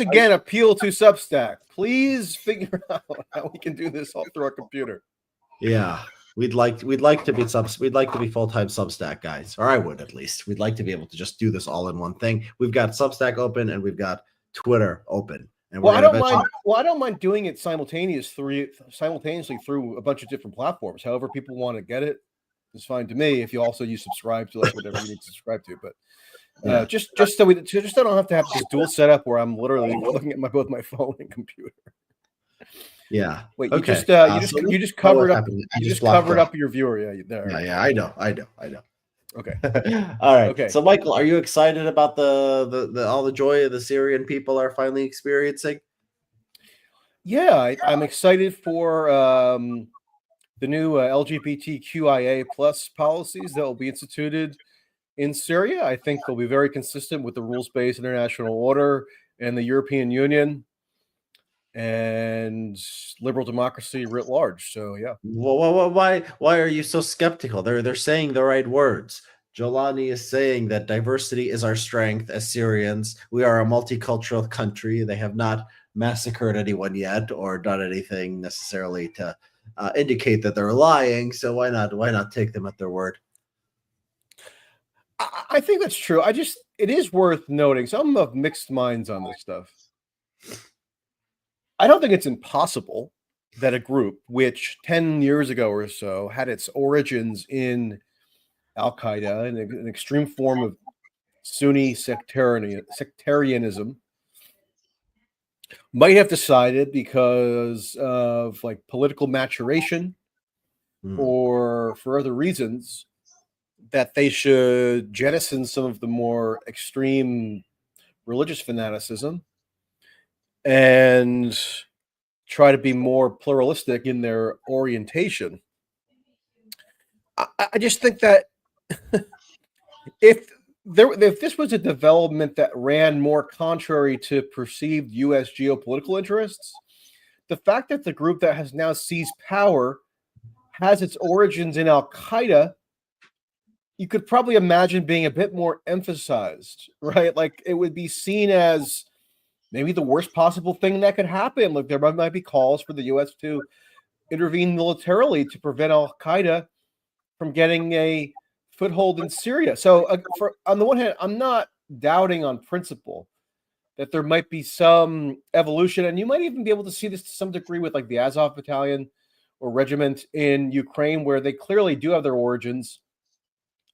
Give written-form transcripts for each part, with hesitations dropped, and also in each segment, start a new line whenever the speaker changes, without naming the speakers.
again appeal to Substack. Please figure out how we can do this all through our computer.
Yeah, we'd like to be full-time Substack guys, or I would at least. We'd like to be able to just do this all in one thing. We've got Substack open and we've got Twitter open. And
I don't mind doing it simultaneously through a bunch of different platforms. However, people want to get it, it's fine to me. If you also subscribe to like whatever you need to subscribe to, but just so I don't have to have this dual setup where I'm literally looking at both my phone and computer.
Yeah.
Wait,
okay.
you just covered up. You just covered up your viewer. Yeah, there.
Yeah, I know.
Okay.
All right. Okay. So, Michael, are you excited about the all the joy the Syrian people are finally experiencing?
Yeah, I'm excited for the new LGBTQIA plus policies that will be instituted in Syria. I think they'll be very consistent with the rules-based international order and the European Union and liberal democracy writ large. So yeah.
Well, why are you so skeptical? They're saying the right words. Jolani is saying that diversity is our strength as Syrians. We are a multicultural country. They have not massacred anyone yet or done anything necessarily to indicate that they're lying. So why not take them at their word?
I think that's true. It is worth noting. So I'm of mixed minds on this stuff. I don't think it's impossible that a group which 10 years ago or so had its origins in Al-Qaeda, an extreme form of Sunni sectarianism, might have decided because of like political maturation or for other reasons that they should jettison some of the more extreme religious fanaticism and try to be more pluralistic in their orientation. I just think that if this was a development that ran more contrary to perceived U.S. geopolitical interests, the fact that the group that has now seized power has its origins in Al-Qaeda, you could probably imagine being a bit more emphasized, right? Like it would be seen as maybe the worst possible thing that could happen. Like there might be calls for the U.S. to intervene militarily to prevent Al-Qaeda from getting a foothold in Syria. So on the one hand, I'm not doubting on principle that there might be some evolution, and you might even be able to see this to some degree with like the Azov battalion or regiment in Ukraine, where they clearly do have their origins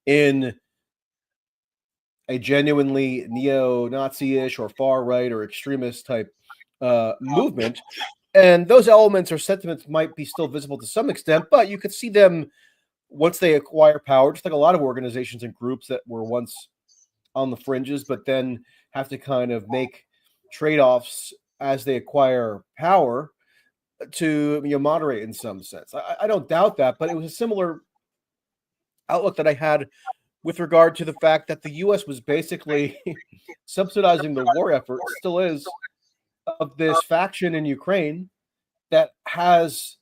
in a genuinely neo-Nazi-ish or far-right or extremist type movement. And those elements or sentiments might be still visible to some extent, but you could see them once they acquire power, just like a lot of organizations and groups that were once on the fringes, but then have to kind of make trade-offs as they acquire power to moderate in some sense. I don't doubt that, but it was a similar outlook that I had with regard to the fact that the U.S. was basically subsidizing the war effort, still is, of this faction in Ukraine that has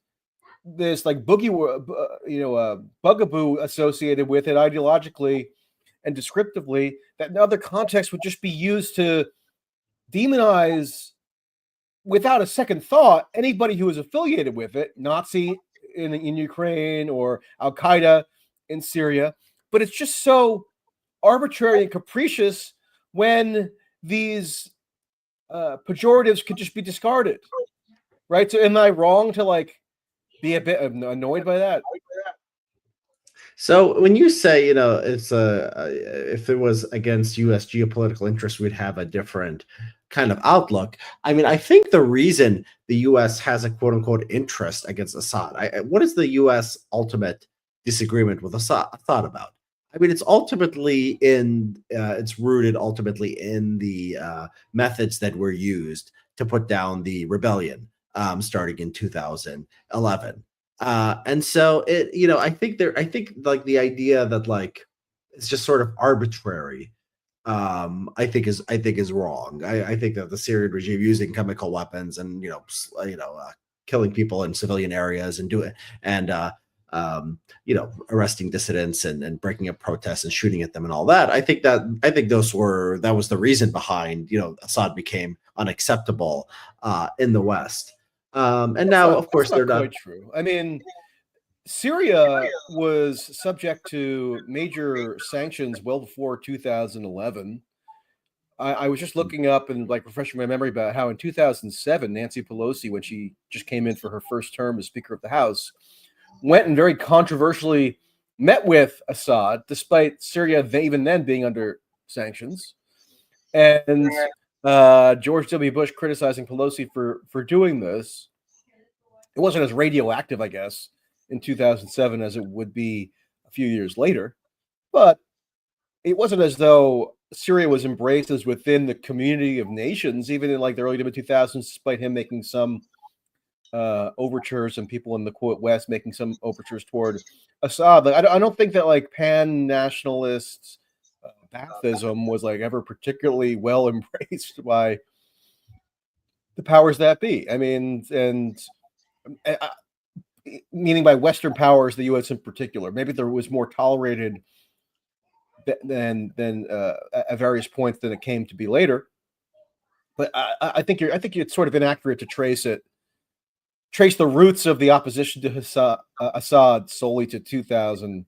this like bugaboo associated with it ideologically and descriptively that in other contexts would just be used to demonize without a second thought anybody who is affiliated with it, Nazi in Ukraine or Al-Qaeda in Syria. But it's just so arbitrary and capricious when these pejoratives could just be discarded, right? So am I wrong to like be a bit annoyed by that?
So when you say, it's if it was against U.S. geopolitical interests, we'd have a different kind of outlook. I mean, I think the reason the U.S. has a quote unquote interest against Assad, what is the U.S. ultimate disagreement with Assad about? I mean, it's rooted ultimately in the methods that were used to put down the rebellion starting in 2011. And so I think like the idea that like it's just sort of arbitrary, I think is wrong. I think that the Syrian regime using chemical weapons and killing people in civilian areas and arresting dissidents and breaking up protests and shooting at them and all that. I think that was the reason behind Assad became unacceptable in the West. And now, of course, they're not
quite true. I mean, Syria was subject to major sanctions well before 2011. I was just looking up and like refreshing my memory about how in 2007, Nancy Pelosi, when she just came in for her first term as Speaker of the House, went and very controversially met with Assad, despite Syria even then being under sanctions. And George W. Bush criticizing Pelosi for doing this. It wasn't as radioactive, I guess, in 2007 as it would be a few years later. But it wasn't as though Syria was embraced as within the community of nations, even in like the early to mid 2000s, despite him making some overtures and people in the quote West making some overtures toward Assad. Like, I don't think that like pan nationalist Baathism was like ever particularly well embraced by the powers that be. I mean, and meaning by Western powers, the U.S. in particular. Maybe there was more tolerated than at various points than it came to be later. But I think it's sort of inaccurate to trace the roots of the opposition to Assad solely to 2011.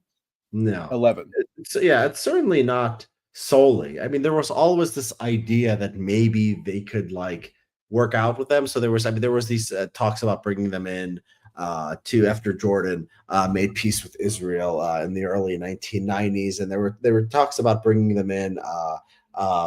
No. It's certainly not solely. I mean, there was always this idea that maybe they could like work out with them. So there was these talks about bringing them in to after Jordan made peace with Israel in the early 1990s, and there were talks about bringing them in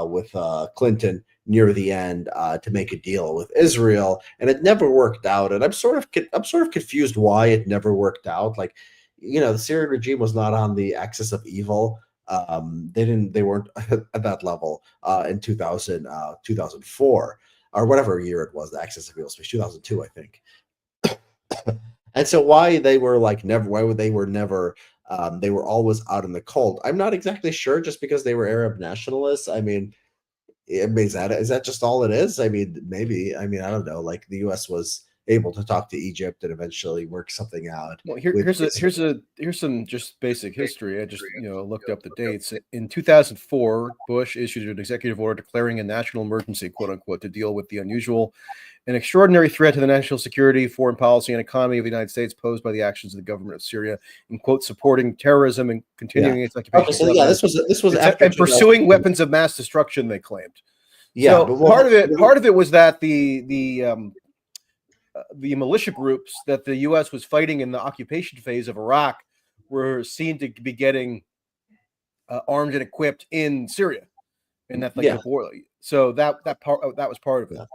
with Clinton near the end to make a deal with Israel, and it never worked out. And I'm sort of confused why it never worked out. Like, the Syrian regime was not on the axis of evil. They weren't at that level in 2004 or whatever year it was. The axis of evil was 2002, I think. And so why they were never they were always out in the cold. I'm not exactly sure, just because they were Arab nationalists. I mean, is that just all it is? I mean, maybe. I mean, I don't know. Like, the U.S. was able to talk to Egypt and eventually work something out.
Well, here's some just basic history. I just looked up the dates. In 2004, Bush issued an executive order declaring a national emergency, quote unquote, to deal with the unusual and extraordinary threat to the national security, foreign policy, and economy of the United States posed by the actions of the government of Syria, in quote, supporting terrorism and continuing its occupation.
Okay, so this was after
and pursuing weapons of mass destruction, they claimed.
Yeah,
so part of it was that the militia groups that the U.S. was fighting in the occupation phase of Iraq were seen to be getting armed and equipped in Syria, and that's like the border. So that was part of it.
Yeah.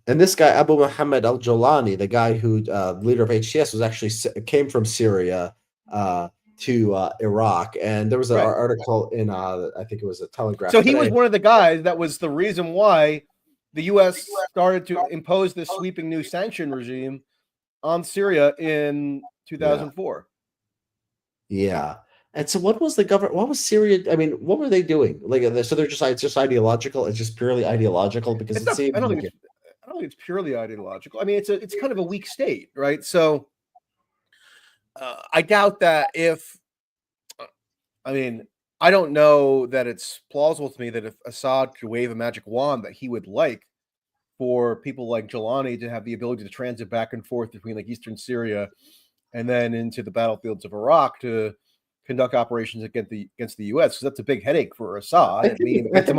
And this guy Abu Muhammad al-Jolani, the guy who leader of HTS, was actually came from Syria to Iraq, and there was an article in I think it was a Telegraph.
So he was one of the guys that was the reason why the U.S. started to impose this sweeping new sanction regime on Syria in 2004.
Yeah. And so what was the government? What was Syria? I mean, what were they doing? Like, so it's just ideological. It's just purely ideological because
I don't think it's purely ideological. I mean, it's kind of a weak state, right? So I doubt that I don't know that it's plausible to me that if Assad could wave a magic wand that he would like for people like Jolani to have the ability to transit back and forth between like eastern Syria and then into the battlefields of Iraq to conduct operations against the U.S. because that's a big headache for Assad.
I think it's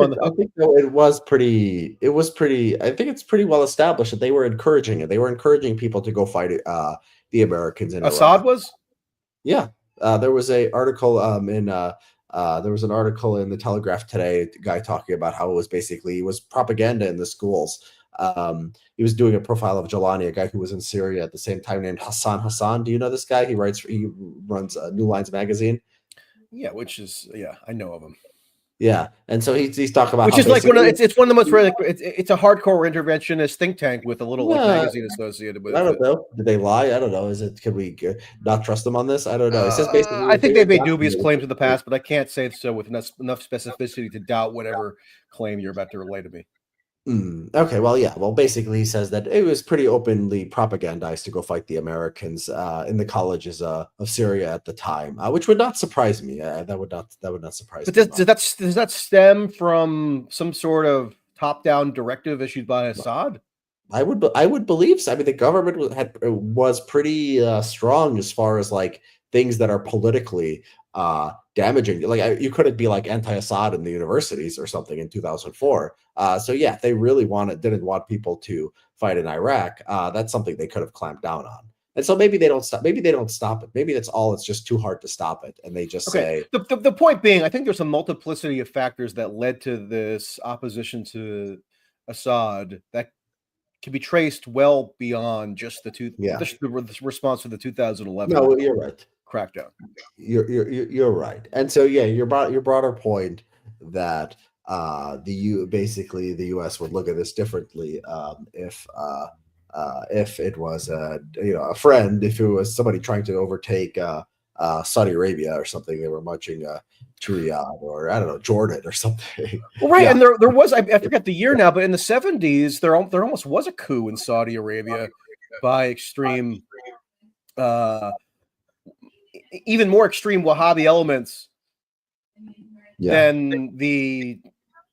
pretty well established that they were encouraging it. They were encouraging people to go fight the Americans in
Assad
Iraq.
Was?
Yeah. There was an article in the Telegraph today, a guy talking about how it was propaganda in the schools. He was doing a profile of Jolani, a guy who was in Syria at the same time, named Hassan. Do you know this guy? He runs New Lines magazine.
Yeah, I know of him.
Yeah, and so he's talking about
which is like it's one of the most it's a hardcore interventionist think tank with a little magazine associated with it.
I don't know. Did they lie? I don't know. Can we not trust them on this? I don't know. It says basically.
I think they've made dubious claims in the past, but I can't say so with enough specificity to doubt whatever claim you're about to relay to me.
Okay, well, yeah. Well, basically, he says that it was pretty openly propagandized to go fight the Americans in the colleges of Syria at the time, which would not surprise me. That would not surprise me.
But does that stem from some sort of top-down directive issued by Assad?
I would believe so. I mean, the government was pretty strong as far as like things that are politically damaging. Like you couldn't be like anti-Assad in the universities or something in 2004. So yeah, they really didn't want people to fight in Iraq. That's something they could have clamped down on. And so maybe they don't stop. Maybe they don't stop it. Maybe that's all. It's just too hard to stop it, and they just say.
The point being, I think there's a multiplicity of factors that led to this opposition to Assad that can be traced well beyond just the response to the 2011
No, you're right.
crackdown.
You're right. And so yeah, your broader point that the US would look at this differently if it was a friend, if it was somebody trying to overtake Saudi Arabia or something, they were marching to Riyadh or I don't know, Jordan or something.
Well, right, yeah. And there was I forget the year now, but in the 70s there almost was a coup in Saudi Arabia by extreme, even more extreme Wahhabi elements than the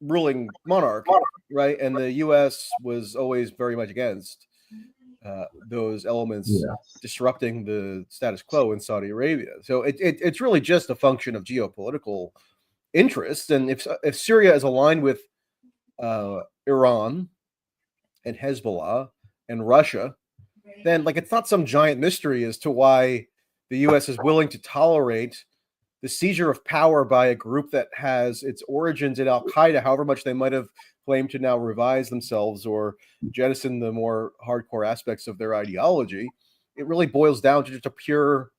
ruling monarch, right? And the U.S. was always very much against those elements disrupting the status quo in Saudi Arabia. So it's really just a function of geopolitical interests. And if Syria is aligned with Iran and Hezbollah and Russia, then like it's not some giant mystery as to why the U.S. is willing to tolerate the seizure of power by a group that has its origins in Al Qaeda, however much they might have claimed to now revise themselves or jettison the more hardcore aspects of their ideology. It really boils down to just a pure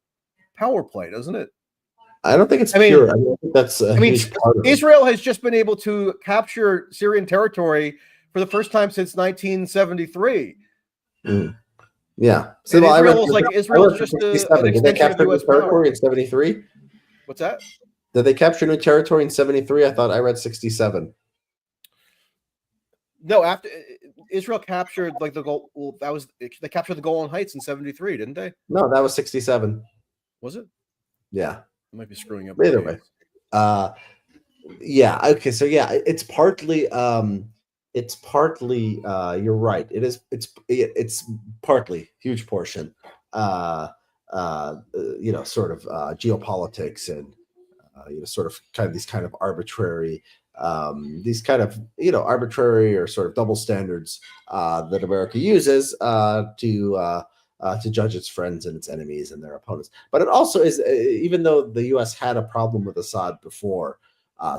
power play, doesn't it?
I don't think it's pure. I think that's
Israel has just been able to capture Syrian territory for the first time since 1973.
Yeah.
So Israel's just an extension
they capture
of US
territory in 73?
What's that?
Did they capture new territory in 73? I thought I read 67.
No, after Israel captured like the goal. Well, they captured the Golan Heights in 73, didn't they?
No, that was 67.
Was it?
Yeah.
I might be screwing up.
Either way. Yeah. Okay. So yeah, it's partly you're right. It's partly huge portion sort of geopolitics and sort of these kind of arbitrary arbitrary or sort of double standards that America uses to judge its friends and its enemies and their opponents. But it also is, even though the U.S. had a problem with Assad before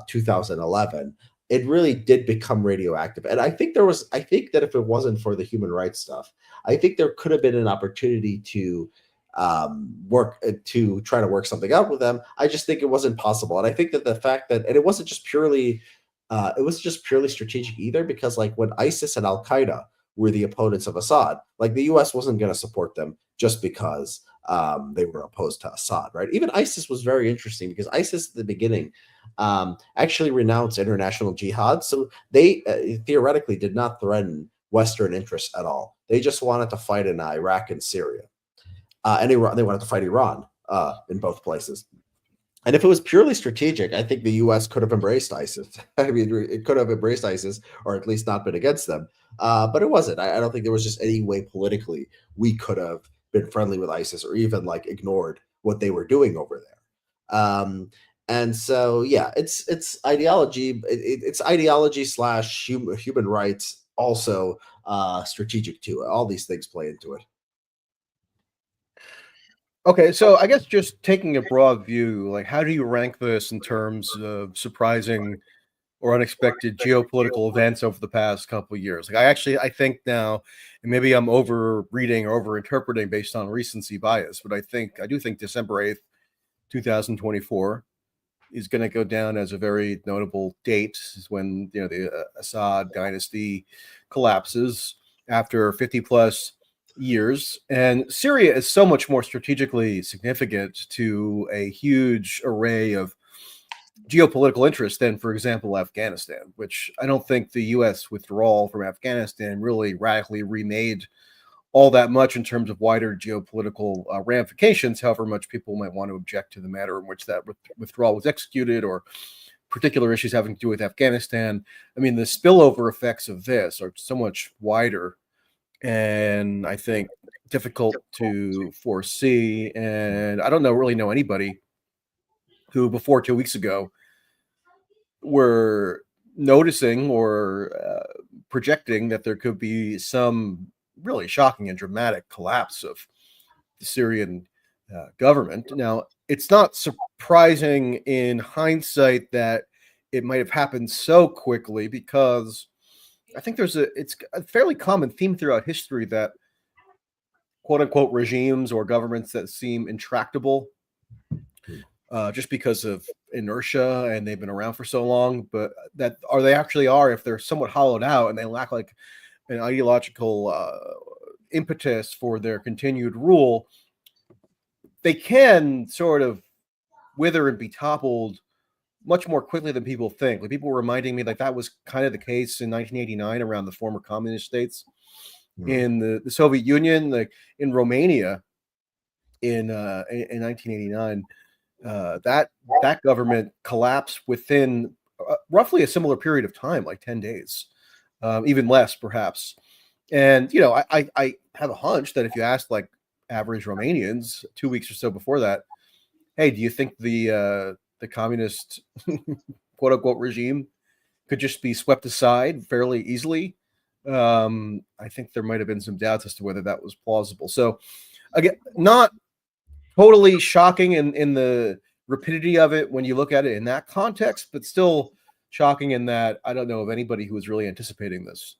2011, it really did become radioactive. And I think that if it wasn't for the human rights stuff, I think there could have been an opportunity to try to work something out with them. I just think it wasn't possible. And I think that the fact that, and it wasn't just purely strategic either, because like when ISIS and Al Qaeda were the opponents of Assad, like the US wasn't going to support them just because they were opposed to Assad, right? Even ISIS was very interesting because ISIS at the beginning actually renounced international jihad. So they theoretically did not threaten Western interests at all. They just wanted to fight in Iraq and Syria. And Iran, they wanted to fight Iran in both places. And if it was purely strategic, I think the U.S. could have embraced ISIS. I mean, it could have embraced ISIS, or at least not been against them. But it wasn't. I don't think there was just any way politically we could have been friendly with ISIS or even like ignored what they were doing over there. And so, yeah, it's ideology. It's ideology / human rights, also strategic too. All these things play into it.
Okay, so I guess just taking a broad view, like how do you rank this in terms of surprising or unexpected geopolitical events over the past couple of years? Like I think now, and maybe I'm over reading or over interpreting based on recency bias, but I do think December 8th, 2024 is going to go down as a very notable date. Is when the Assad dynasty collapses after 50 plus years, and Syria is so much more strategically significant to a huge array of geopolitical interests than, for example, Afghanistan, which I don't think the U.S. withdrawal from Afghanistan really radically remade all that much in terms of wider geopolitical ramifications, however much people might want to object to the manner in which that withdrawal was executed or particular issues having to do with Afghanistan. I mean, the spillover effects of this are so much wider, and I think difficult to foresee. And I don't really know anybody who before 2 weeks ago were noticing or projecting that there could be some really shocking and dramatic collapse of the Syrian government. Now, it's not surprising in hindsight that it might have happened so quickly, because I think it's a fairly common theme throughout history that quote unquote regimes or governments that seem intractable just because of inertia and they've been around for so long, but that they actually are, if they're somewhat hollowed out and they lack like an ideological impetus for their continued rule, they can sort of wither and be toppled much more quickly than people think. Like, people were reminding me, like, that was kind of the case in 1989 around the former communist states in the Soviet Union, like in Romania in 1989. That government collapsed within roughly a similar period of time, like 10 days, even less perhaps. And I have a hunch that if you asked like average Romanians 2 weeks or so before that, hey, do you think the communist quote unquote regime could just be swept aside fairly easily? I think there might have been some doubts as to whether that was plausible. So again, not totally shocking in the rapidity of it when you look at it in that context, but still shocking in that I don't know of anybody who was really anticipating this.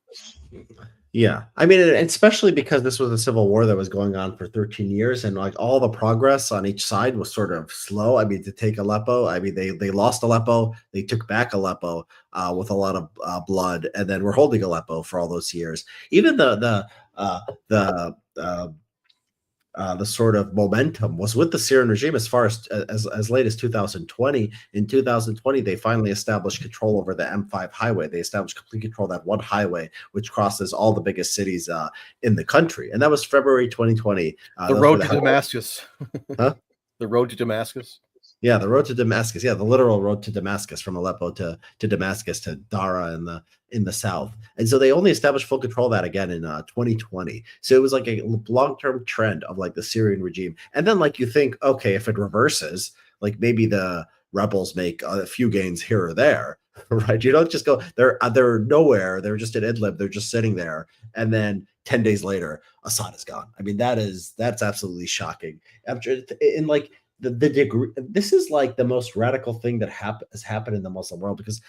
Yeah. I mean, especially because this was a civil war that was going on for 13 years, and like all the progress on each side was sort of slow. I mean, to take Aleppo, I mean, they lost Aleppo, they took back Aleppo with a lot of blood, and then we're holding Aleppo for all those years. Even the sort of momentum was with the Syrian regime as far as late as 2020. In 2020, they finally established control over the M5 highway. They established complete control of that one highway, which crosses all the biggest cities in the country. And that was February 2020.
The road to Damascus.
Huh?
The road to Damascus.
Yeah, the road to Damascus. Yeah, the literal road to Damascus, from Aleppo to Damascus to Dara in the south. And so they only established full control of that again in 2020. So it was like a long-term trend of like the Syrian regime. And then like you think, okay, if it reverses, like maybe the rebels make a few gains here or there, right? You don't just go, they're nowhere. They're just in Idlib. They're just sitting there. And then 10 days later, Assad is gone. I mean, that's absolutely shocking. In like the degree, this is like the most radical thing that has happened in the Muslim world, because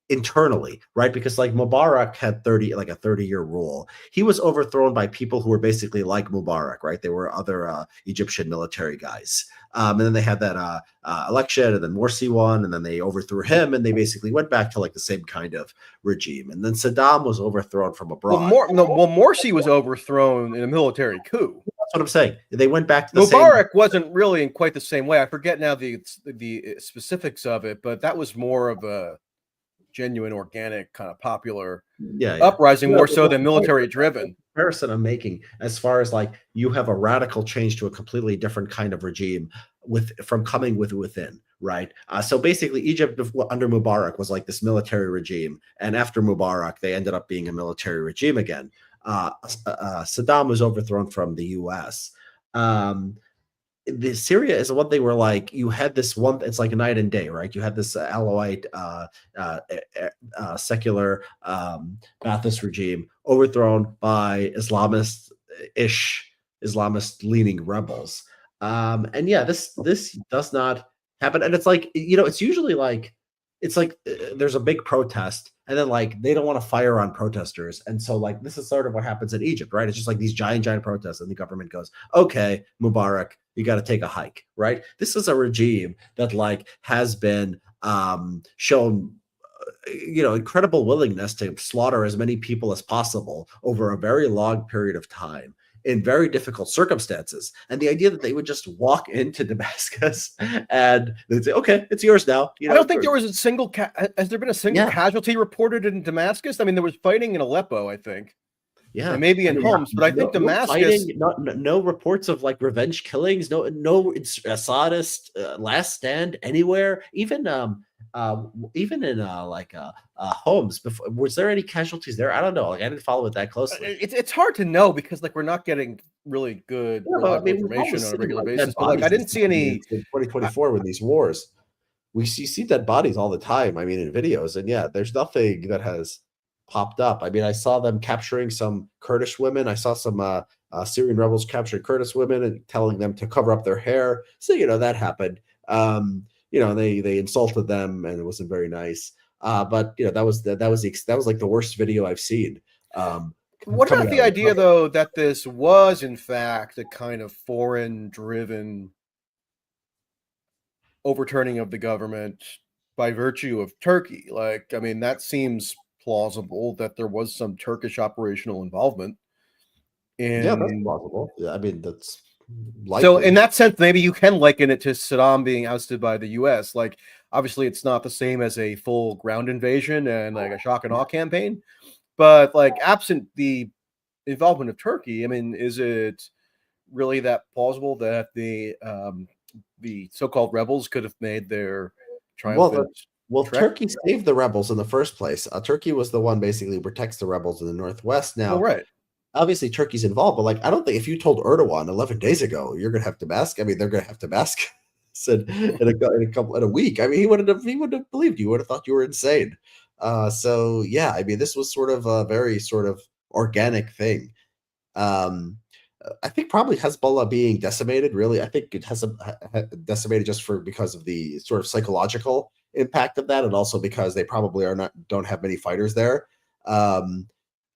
internally, right? Because like Mubarak had a 30-year rule. He was overthrown by people who were basically like Mubarak, right? They were other Egyptian military guys. And then they had that election, and then Morsi won, and then they overthrew him, and they basically went back to like the same kind of regime. And then Saddam was overthrown from abroad.
Morsi was overthrown in a military coup.
That's what I'm saying. They went back to the
Mubarak wasn't really in quite the same way. I forget now the specifics of it, but that was more of a genuine, organic, kind of popular uprising, more so than military driven.
Comparison I'm making, as far as like you have a radical change to a completely different kind of regime from coming within, right? So basically, Egypt under Mubarak was like this military regime, and after Mubarak, they ended up being a military regime again. Saddam was overthrown from the U.S. The Syria is one thing where like you had this one, it's like a night and day, right? You had this Alawite secular Ba'athist regime overthrown by Islamist leaning rebels. And yeah, this does not happen. And it's like, it's usually like, there's a big protest, and then like they don't want to fire on protesters, and so like this is sort of what happens in Egypt, right? It's just like these giant protests, and the government goes, okay, Mubarak, you got to take a hike, right? This is a regime that like has been shown incredible willingness to slaughter as many people as possible over a very long period of time in very difficult circumstances. And the idea that they would just walk into Damascus and they'd say, okay, it's yours now.
I don't think there was a single, has there been a single casualty reported in Damascus? I mean, there was fighting in Aleppo, I think.
Yeah.
And maybe in Homs, but I think Damascus.
No reports of like revenge killings, no Assadist last stand anywhere. Even even in Homs, before, was there any casualties there? I don't know. Like I didn't follow it that closely.
It's hard to know because like we're not getting really good,
Yeah, but I
reliable
mean, we've
information
always
on a
seen
regular
like dead
basis. But like I
bodies and
didn't
stuff
see any.
in
I,
2024 with these wars. We see dead bodies all the time. I mean, in videos, and yeah, there's nothing that has popped up. I mean, I saw them capturing some Kurdish women. I saw some Syrian rebels capturing Kurdish women and telling them to cover up their hair. So that happened. They insulted them, and it wasn't very nice. But that was like the worst video I've seen.
what
Coming
about
out
the
of the
idea though that this was in fact a kind of foreign-driven overturning of the government by virtue of Turkey? Like, I mean, that seems plausible that there was some Turkish operational involvement
Yeah, that's
in.
plausible. Yeah, I mean that's
So in
likely.
that sense, maybe you can liken it to Saddam being ousted by the US. Like, obviously, it's not the same as a full ground invasion and like a shock and awe campaign, but like absent the involvement of Turkey, I mean, is it really that plausible that the so-called rebels could have made their
Well,
triumphant trek?
Turkey saved the rebels in the first place. Turkey was the one basically who protects the rebels in the northwest.
Well,
Now,
right.
obviously, Turkey's involved, but like, I don't think if you told Erdogan 11 days ago you're going to have Damascus, I mean, they're going to have Damascus in a week. I mean, he wouldn't have believed you. Would have thought you were insane. So yeah, I mean, this was sort of a very sort of organic thing. Um, I think probably Hezbollah being decimated. Really, I think it has decimated just because of the sort of psychological impact of that, and also because they probably don't have many fighters there. Um,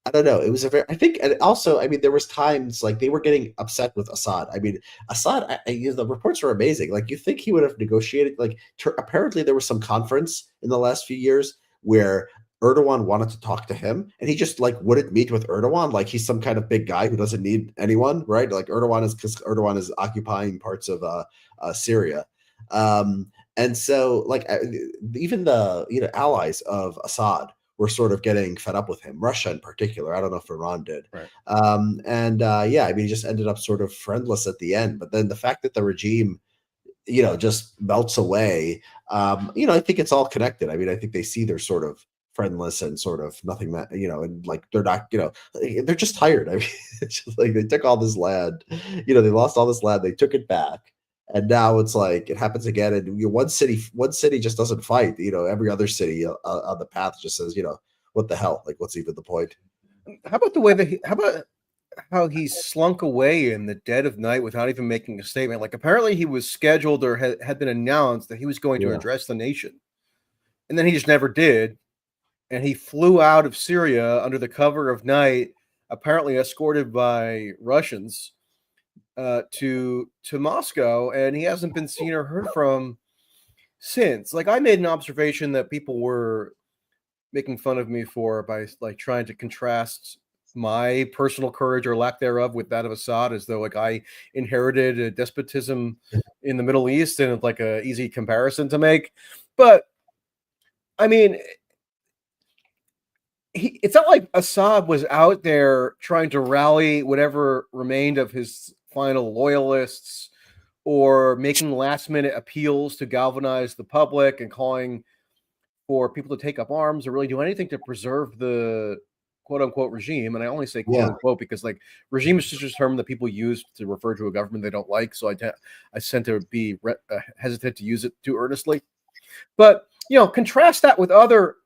I don't know. It was a very, I think, and also, I mean, there was times like they were getting upset with Assad. I mean, Assad, the reports were amazing. Like you think he would have negotiated. Like apparently, there was some conference in the last few years where Erdogan wanted to talk to him, and he just like wouldn't meet with Erdogan. Like he's some kind of big guy who doesn't need anyone, right? Like because Erdogan is occupying parts of Syria. And so, like, even the allies of Assad were sort of getting fed up with him. Russia, in particular, I don't know if Iran did.
Right.
Yeah, I mean, he just ended up sort of friendless at the end. But then the fact that the regime, just melts away. I think it's all connected. I mean, I think they see they're sort of friendless and sort of nothing that and like they're not, they're just tired. I mean, it's just like they took all this land, they lost all this land, they took it back, and now it's like it happens again. And one city just doesn't fight. Every other city on the path just says, what the hell? Like, what's even the point?
How about the way that how about how he slunk away in the dead of night without even making a statement? Like apparently he was scheduled or had been announced that he was going to
Yeah,
address the nation, and then he just never did. And he flew out of Syria under the cover of night, apparently escorted by Russians, to Moscow, and he hasn't been seen or heard from since. Like I made an observation that people were making fun of me for by like trying to contrast my personal courage or lack thereof with that of Assad, as though like I inherited a despotism in the Middle East and it's like a easy comparison to make. But I mean, it's not like Assad was out there trying to rally whatever remained of his final loyalists or making last minute appeals to galvanize the public and calling for people to take up arms or really do anything to preserve the quote unquote regime. And I only say quote
yeah,
unquote because like regime is just a term that people use to refer to a government they don't like. So I tend to be hesitant to use it too earnestly. But contrast that with other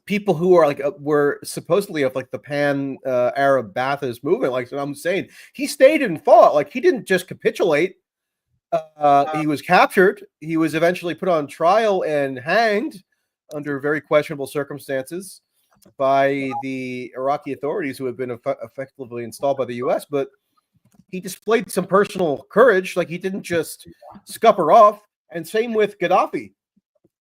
people who are like were supposedly of like the pan Arab Ba'athist movement, like I'm saying, he stayed and fought. Like he didn't just capitulate. He was captured. He was eventually put on trial and hanged under very questionable circumstances by the Iraqi authorities who had been effectively installed by the U.S. But he displayed some personal courage. Like he didn't just scupper off. And same with Gaddafi,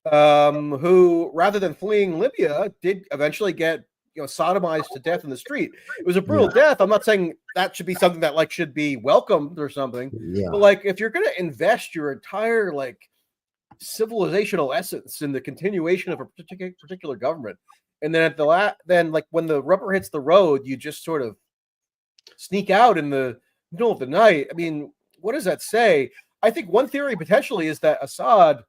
who, rather than fleeing Libya, did eventually get sodomized to death in the street. It was a brutal
yeah,
death. I'm not saying that should be something that like should be welcomed or something, but
yeah.
like if you're going to invest your entire like civilizational essence in the continuation of a particular government, and then at the then like when the rubber hits the road, you just sort of sneak out in the middle of the night. I mean, what does that say? I think one theory potentially is that Assad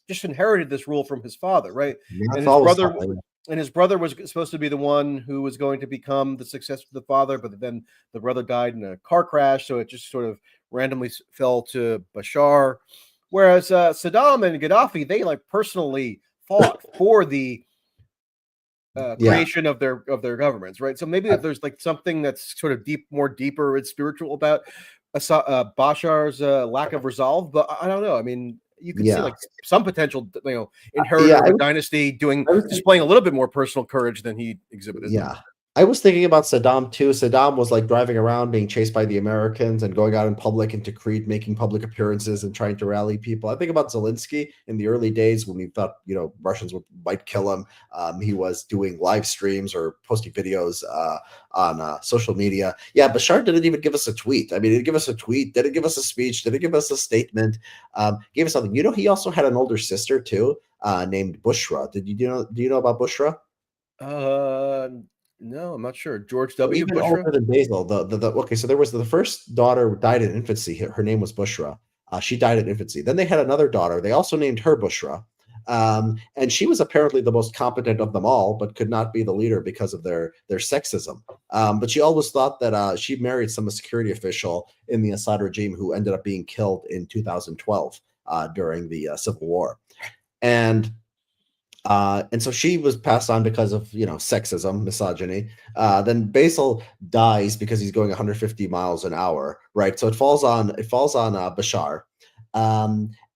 just inherited this rule from his father, right? And
That's
his
always
brother
fine.
and his brother was supposed to be the one who was going to become the successor to the father, but then the brother died in a car crash, so it just sort of randomly fell to Bashar. Whereas Saddam and Gaddafi, they like personally fought for the
Yeah.
creation of their governments, right? So maybe there's like something that's sort of more deeper and spiritual about Bashar's lack of resolve, but I don't know. I mean, you could see
Yeah.
like some potential, inheritor
Yeah.
of a dynasty
I was
displaying a little bit more personal courage than he exhibited.
Yeah. I was thinking about Saddam too. Saddam was like driving around being chased by the Americans and going out in public into Crete, making public appearances and trying to rally people. I think about Zelensky in the early days when we thought, Russians might kill him. He was doing live streams or posting videos on social media. Yeah, Bashar didn't even give us a tweet. I mean, he didn't give us a tweet, didn't give us a speech, didn't give us a statement, gave us something. He also had an older sister too, named Bushra. Do you know about Bushra?
Uh, no, I'm not sure. George
So
W.
even
Bushra.
older than Basil, okay, so there was the first daughter died in infancy. Her name was Bushra. She died in infancy. Then they had another daughter. They also named her Bushra. And she was apparently the most competent of them all, but could not be the leader because of their sexism. But she always thought that she married some security official in the Assad regime who ended up being killed in 2012 during the Civil War. And so she was passed on because of sexism, misogyny. Then Basil dies because he's going 150 miles an hour, right? So it falls on Bashar.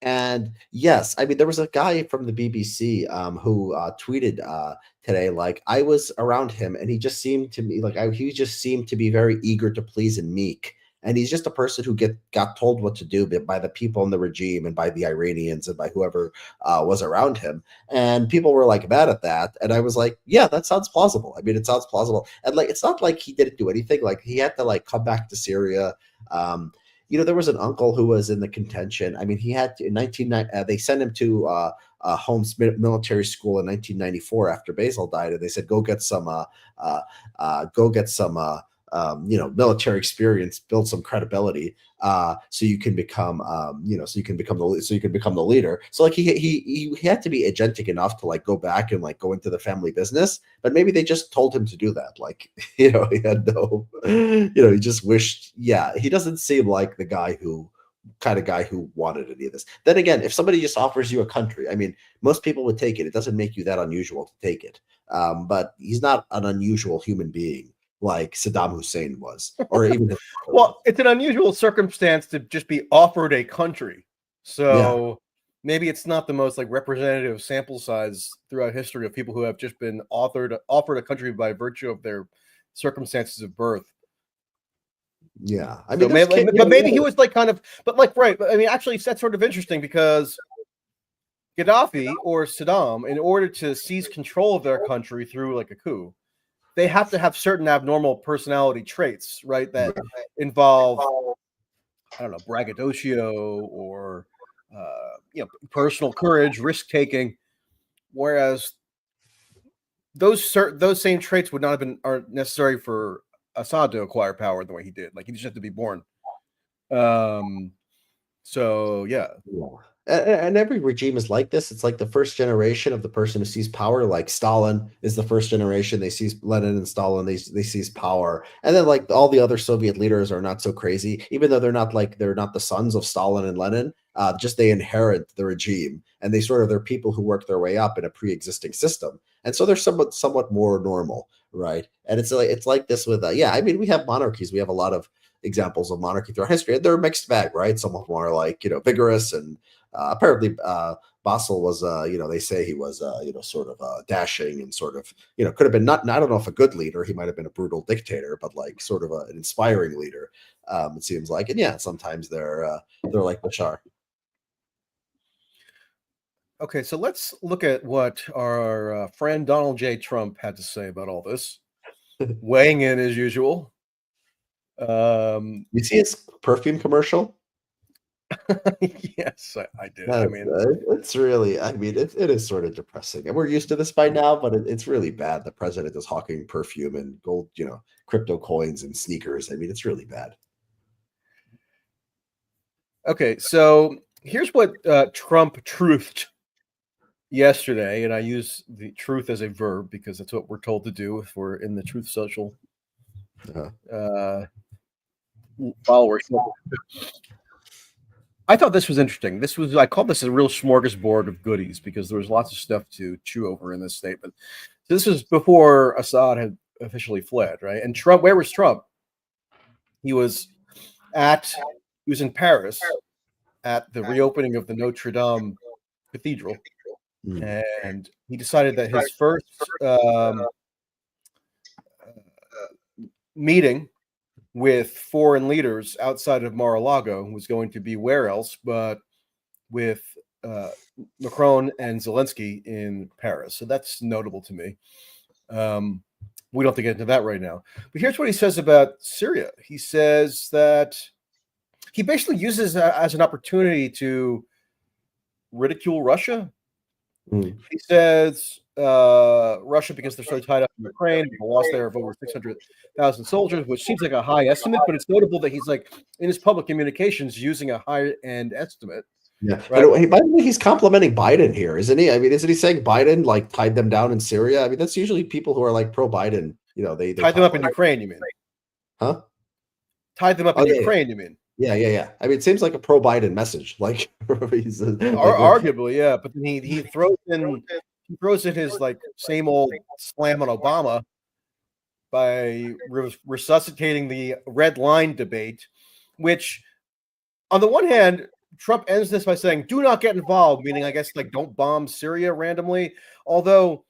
And yes, I mean there was a guy from the BBC who tweeted today, like, I was around him and he just seemed to me like he just seemed to be very eager to please and meek. And he's just a person who got told what to do by the people in the regime and by the Iranians and by whoever was around him. And people were like mad at that. And I was like, yeah, that sounds plausible. I mean, it sounds plausible. And like, it's not like he didn't do anything. Like he had to like come back to Syria. There was an uncle who was in the contention. I mean, he had to, in 1990, they sent him to Holmes military school in 1994 after Basil died. And they said, go get some military experience, build some credibility, so you can become the leader. So like he had to be agentic enough to like go back and like go into the family business, but maybe they just told him to do that. Like he had no, he just wished. Yeah, he doesn't seem like the kind of guy who wanted any of this. Then again, if somebody just offers you a country, I mean, most people would take it. It doesn't make you that unusual to take it. But he's not an unusual human being like Saddam Hussein was, or even his father was.
Well, it's an unusual circumstance to just be offered a country.
Yeah,
So maybe it's not the most like representative sample size throughout history of people who have just been offered a country by virtue of their circumstances of birth.
yeah. I
So
mean,
maybe, but maybe he was like kind of, but like right. But I mean, actually, that's sort of interesting because Gaddafi or Saddam, in order to seize control of their country through like a coup, they have to have certain abnormal personality traits, right? That involve, I don't know, braggadocio or personal courage, risk taking. Whereas those same traits would not have been are necessary for Assad to acquire power the way he did. Like he just had to be born. Um. So yeah.
Yeah. And every regime is like this. It's like the first generation of the person who sees power, like Stalin is the first generation. They seize Lenin and Stalin, they seize power. And then like all the other Soviet leaders are not so crazy, even though they're not the sons of Stalin and Lenin. Just they inherit the regime and they're people who work their way up in a pre-existing system. And so they're somewhat more normal, right? And it's like this with I mean, we have monarchies. We have a lot of examples of monarchy throughout history, and they're a mixed bag, right? Some of them are like vigorous, and apparently Basel was they say he was sort of dashing and sort of could have been not I don't know if a good leader. He might have been a brutal dictator, but like sort of an inspiring leader. It seems like, and yeah, sometimes they're like Bashar.
Okay, so let's look at what our friend Donald J. Trump had to say about all this, weighing in as usual.
You see his perfume commercial?
Yes, I did. I
That,
mean,
it's really, I mean, it is sort of depressing, and we're used to this by now. But it's really bad. The president is hawking perfume and gold, crypto coins and sneakers. I mean, it's really bad.
okay, so here's what Trump truthed yesterday, and I use the truth as a verb because that's what we're told to do if we're in the Truth Social
Uh-huh.
followers. I thought this was interesting. I called this a real smorgasbord of goodies because there was lots of stuff to chew over in this statement. So this was before Assad had officially fled, right? And Trump, where was Trump? He was in Paris at the reopening of the Notre Dame Cathedral, and he decided that his first meeting with foreign leaders outside of Mar-a-Lago was going to be where else but with Macron and Zelensky in Paris. So that's notable to me. We don't have to get into that right now. But here's what he says about Syria. He says that he basically uses that as an opportunity to ridicule Russia. He says Russia, because they're so tied up in Ukraine, the loss there of over 600,000 soldiers, which seems like a high estimate, but it's notable that he's like in his public communications using a high-end estimate.
Yeah,
right?
and by the way, he's complimenting Biden here, isn't he? I mean, isn't he saying Biden like tied them down in Syria? I mean, that's usually people who are like pro-Biden. You know, they
tied them up in Ukraine. You mean?
Huh?
Tied them up in Ukraine. You mean?
Yeah. I mean, it seems like a pro-Biden message. Like,
arguably, yeah. But then he throws in his like same old slam on Obama by resuscitating the red line debate, which, on the one hand, Trump ends this by saying, "Do not get involved," meaning, I guess, like don't bomb Syria randomly. Although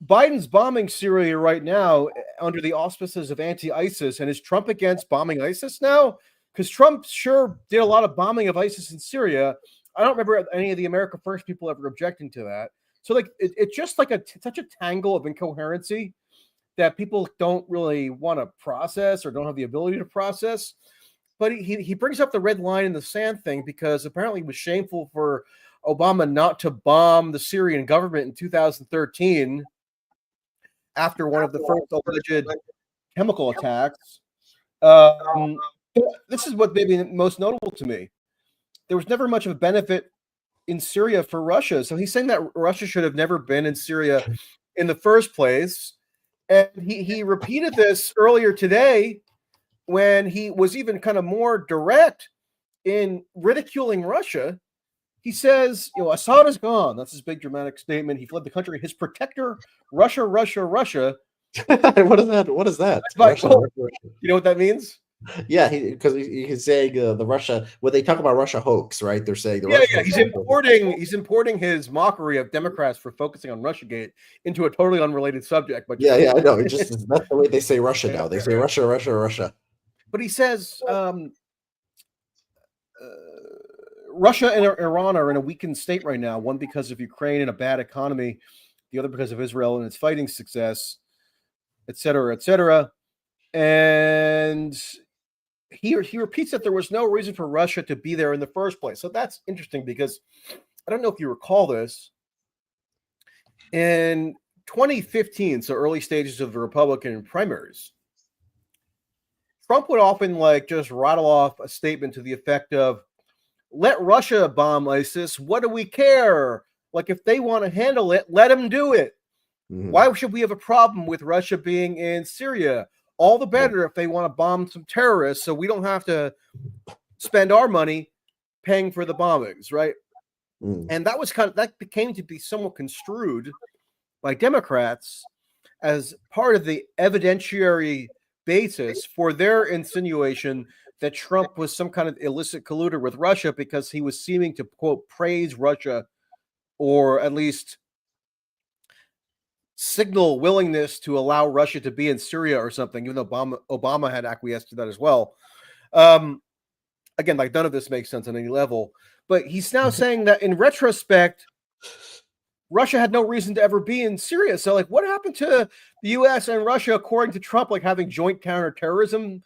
Biden's bombing Syria right now under the auspices of anti-ISIS, and is Trump against bombing ISIS now? Because Trump sure did a lot of bombing of ISIS in Syria. I don't remember any of the America First people ever objecting to that. So, like, it's just like such a tangle of incoherency that people don't really want to process or don't have the ability to process. But he brings up the red line in the sand thing because apparently it was shameful for Obama not to bomb the Syrian government in 2013 after one of the first alleged chemical attacks. This is what may be most notable to me. There was never much of a benefit in Syria for Russia. So he's saying that Russia should have never been in Syria in the first place. And he repeated this earlier today when he was even kind of more direct in ridiculing Russia. He says, Assad is gone. That's his big dramatic statement. He fled the country. His protector, Russia.
What is that? What is that?
Russia. You know what that means?
Yeah, because he's saying the Russia, when they talk about Russia hoax, right? They're saying
he's importing his mockery of Democrats for focusing on Russiagate into a totally unrelated subject. But
I know. It's just that's the way they say Russia now. They say Russia.
But he says Russia and Iran are in a weakened state right now. One because of Ukraine and a bad economy, the other because of Israel and its fighting success, et cetera, et cetera. And he repeats that there was no reason for Russia to be there in the first place. So that's interesting because I don't know if you recall this. In 2015, so early stages of the Republican primaries, Trump would often just rattle off a statement to the effect of, "Let Russia bomb ISIS. What do we care? Like, if they want to handle it, let them do it. Mm-hmm. Why should we have a problem with Russia being in Syria? All the better if they want to bomb some terrorists, so we don't have to spend our money paying for the bombings," right? And that became to be somewhat construed by Democrats as part of the evidentiary basis for their insinuation that Trump was some kind of illicit colluder with Russia because he was seeming to, quote, praise Russia, or at least signal willingness to allow Russia to be in Syria or something, even though Obama had acquiesced to that as well. Again, none of this makes sense on any level. But he's now saying that in retrospect, Russia had no reason to ever be in Syria. So, what happened to the U.S. and Russia, according to Trump, having joint counterterrorism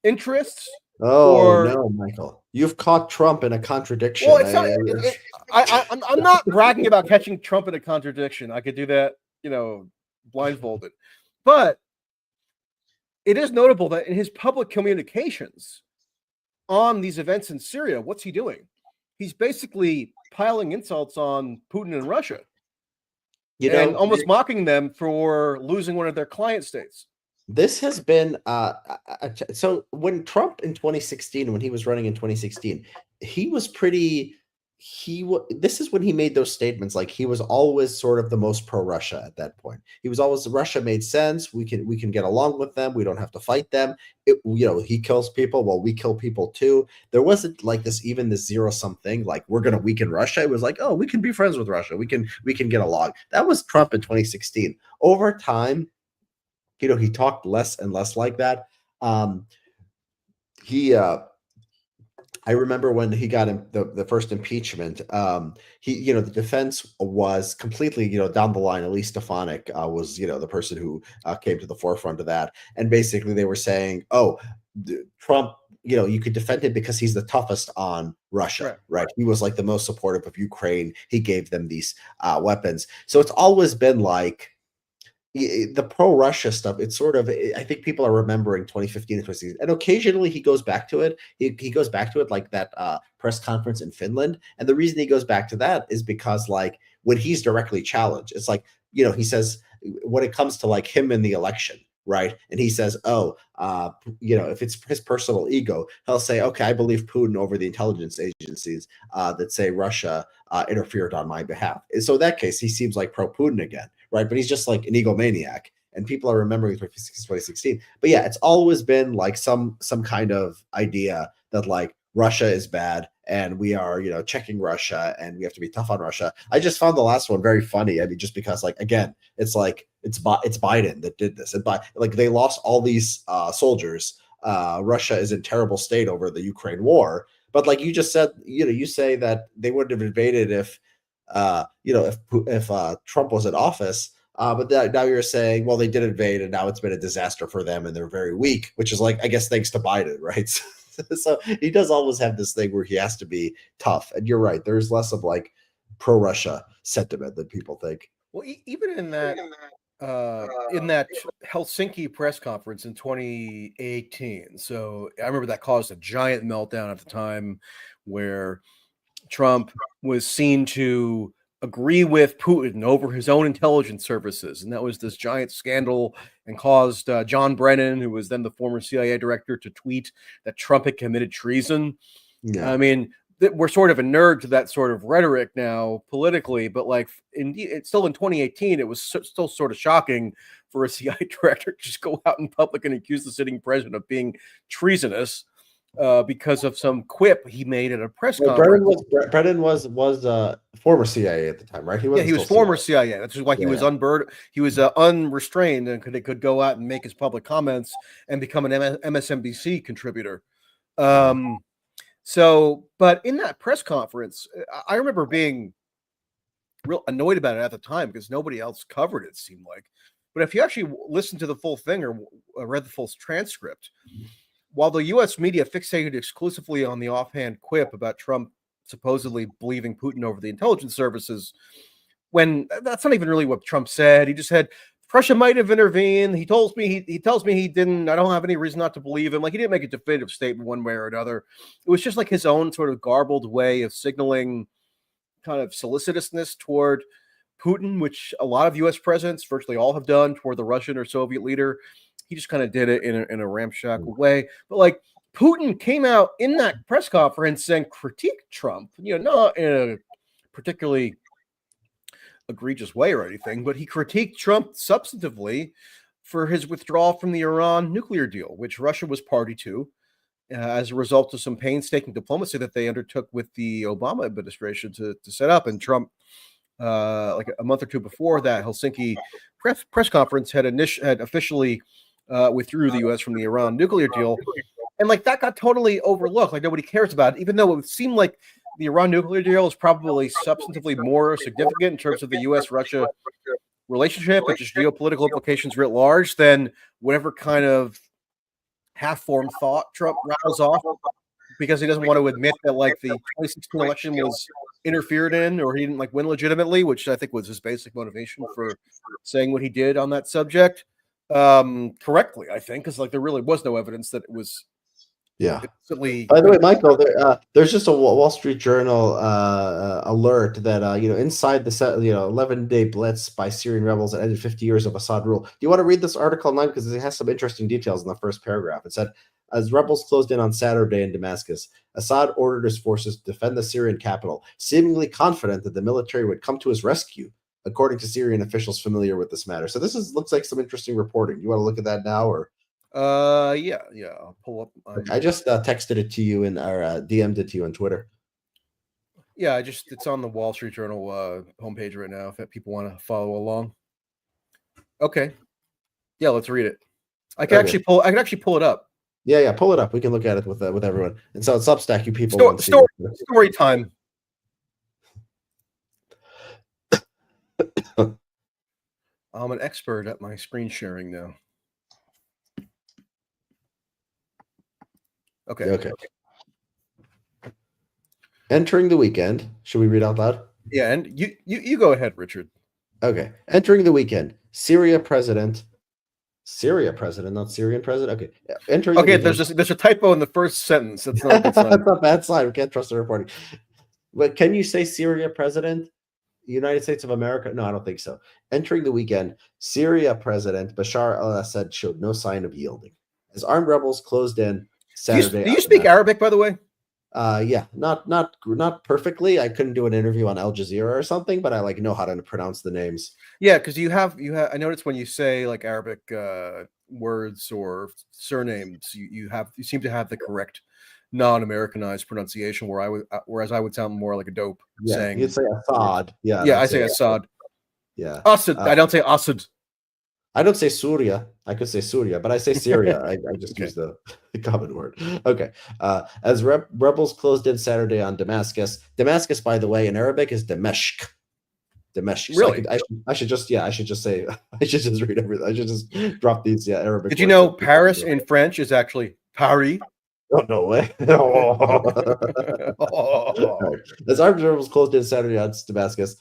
interests?
No, Michael, you've caught Trump in a contradiction.
Well, I'm not bragging about catching Trump in a contradiction. I could do that, blindfolded. But it is notable that in his public communications on these events in Syria, what's he doing? He's basically piling insults on Putin and Russia,
You
and almost mocking them for losing one of their client states.
This has been so when Trump in 2016, when he was running in 2016, he was pretty this is when he made those statements, like he was always sort of the most pro Russia at that point. He was always, Russia made sense, we can get along with them, we don't have to fight them. He kills people, well, we kill people too. There wasn't like this zero sum thing, like we're going to weaken Russia. It was like, oh, we can be friends with Russia, we can get along. That was Trump in 2016. Over time, he talked less and less like that. He I remember when he got the first impeachment, the defense was completely, down the line. Elise Stefanik was, the person who came to the forefront of that. And basically they were saying, oh, Trump, you could defend him because he's the toughest on Russia, right? He was like the most supportive of Ukraine. He gave them these weapons. So it's always been like, the pro-Russia stuff, it's sort of, I think people are remembering 2015 and 2016, and occasionally he goes back to it. He goes back to it, like that press conference in Finland. And the reason he goes back to that is because, like, when he's directly challenged, it's like, he says, when it comes to like him in the election, right? And he says, oh, if it's his personal ego, he'll say, okay, I believe Putin over the intelligence agencies that say Russia interfered on my behalf. And so in that case, he seems like pro-Putin again, right? But he's just like an egomaniac, and people are remembering 2016. But yeah, it's always been like some kind of idea that like Russia is bad and we are, checking Russia and we have to be tough on Russia. I just found the last one very funny. I mean, just because, like, again, it's like it's Biden that did this, and like they lost all these soldiers. Russia is in terrible state over the Ukraine war. But like you just said, you say that they wouldn't have invaded if Trump was in office. But now you're saying, well, they did invade, and now it's been a disaster for them, and they're very weak, which is like, I guess, thanks to Biden, right? So he does always have this thing where he has to be tough. And you're right, there's less of like pro-Russia sentiment than people think.
Well, even in that Helsinki press conference in 2018. So I remember that caused a giant meltdown at the time, where Trump was seen to agree with Putin over his own intelligence services. And that was this giant scandal, and caused John Brennan, who was then the former CIA director, to tweet that Trump had committed treason. Yeah. I mean, we're sort of inured to that sort of rhetoric now politically, but like it's still in 2018, it was still sort of shocking for a CIA director to just go out in public and accuse the sitting president of being treasonous because of some quip he made at a press conference.
Brennan was former CIA at the time, right?
He was former CIA. That's why he was he was unrestrained and could go out and make his public comments and become an MSNBC contributor. So, but in that press conference, I remember being real annoyed about it at the time because nobody else covered it, seemed like. But if you actually listen to the full thing or read the full transcript, while the U.S. media fixated exclusively on the offhand quip about Trump supposedly believing Putin over the intelligence services, when that's not even really what Trump said. He just said, Russia might have intervened. He tells me he didn't. I don't have any reason not to believe him. Like, he didn't make a definitive statement one way or another. It was just like his own sort of garbled way of signaling kind of solicitousness toward Putin, which a lot of U.S. presidents, virtually all, have done toward the Russian or Soviet leader. He just kind of did it in a ramshackle way. But like, Putin came out in that press conference and critiqued Trump, not in a particularly egregious way or anything, but he critiqued Trump substantively for his withdrawal from the Iran nuclear deal, which Russia was party to as a result of some painstaking diplomacy that they undertook with the Obama administration to set up. And Trump, like a month or two before that Helsinki press conference, had officially withdrew the U.S. from the Iran nuclear deal. And like, that got totally overlooked. Like, nobody cares about it, even though it seemed like the Iran nuclear deal is probably substantively more significant in terms of the U.S.-Russia relationship and just geopolitical implications writ large than whatever kind of half-formed thought Trump rattles off, because he doesn't want to admit that like the 2016 election was interfered in, or he didn't like win legitimately, which I think was his basic motivation for saying what he did on that subject. Correctly, I think, because like there really was no evidence that it was
Yeah.
Instantly.
By the way, Michael, there's just a Wall Street Journal alert that inside the 11-day blitz by Syrian rebels that ended 50 years of Assad rule. Do you want to read this article online because it has some interesting details in the first paragraph? It said, as rebels closed in on Saturday in Damascus, Assad ordered his forces to defend the Syrian capital, seemingly confident that the military would come to his rescue, according to Syrian officials familiar with this matter. So looks like some interesting reporting. You want to look at that now, or?
Yeah. I'll pull up.
I just texted it to you or DM'd it to you on Twitter.
Yeah, it's on the Wall Street Journal homepage right now. If people want to follow along. Okay. Yeah, let's read it. I can actually pull it up.
Yeah, pull it up. We can look at it with everyone. And so it's Substack. You people
story time. I'm an expert at my screen sharing now. Okay.
Entering the weekend. Should we read out loud?
Yeah, and you go ahead, Richard.
Okay. Entering the weekend. Syria president, not Syrian president. Okay. Entering.
Okay, there's a typo in the first sentence. That's not a good sign.
That's not a bad sign. We can't trust the reporting. But can you say Syria president? United States of America? No, I don't think so. Entering the weekend, Syria President Bashar al-Assad showed no sign of yielding as armed rebels closed in Saturday.
Do you speak Arabic, by the way?
Yeah, not perfectly. I couldn't do an interview on Al Jazeera or something, but I know how to pronounce the names.
Yeah, because you have. I noticed when you say like Arabic words or surnames, you seem to have the correct non-Americanized pronunciation. Whereas I would sound more like a dope saying.
You'd say Assad.
Yeah, I say Assad.
Yeah,
Assad. I don't say Assad.
I don't say Surya. I could say Surya, but I say Syria. I just use the common word. Okay. As rebels closed in Saturday on Damascus. Damascus, by the way, in Arabic is Dameshq. Dameshq.
Really?
So I should just say I should just read everything. I should just drop these Arabic.
Did you know Paris in French is actually Paris?
Oh, no way. As armed rebels closed in Saturday on Damascus,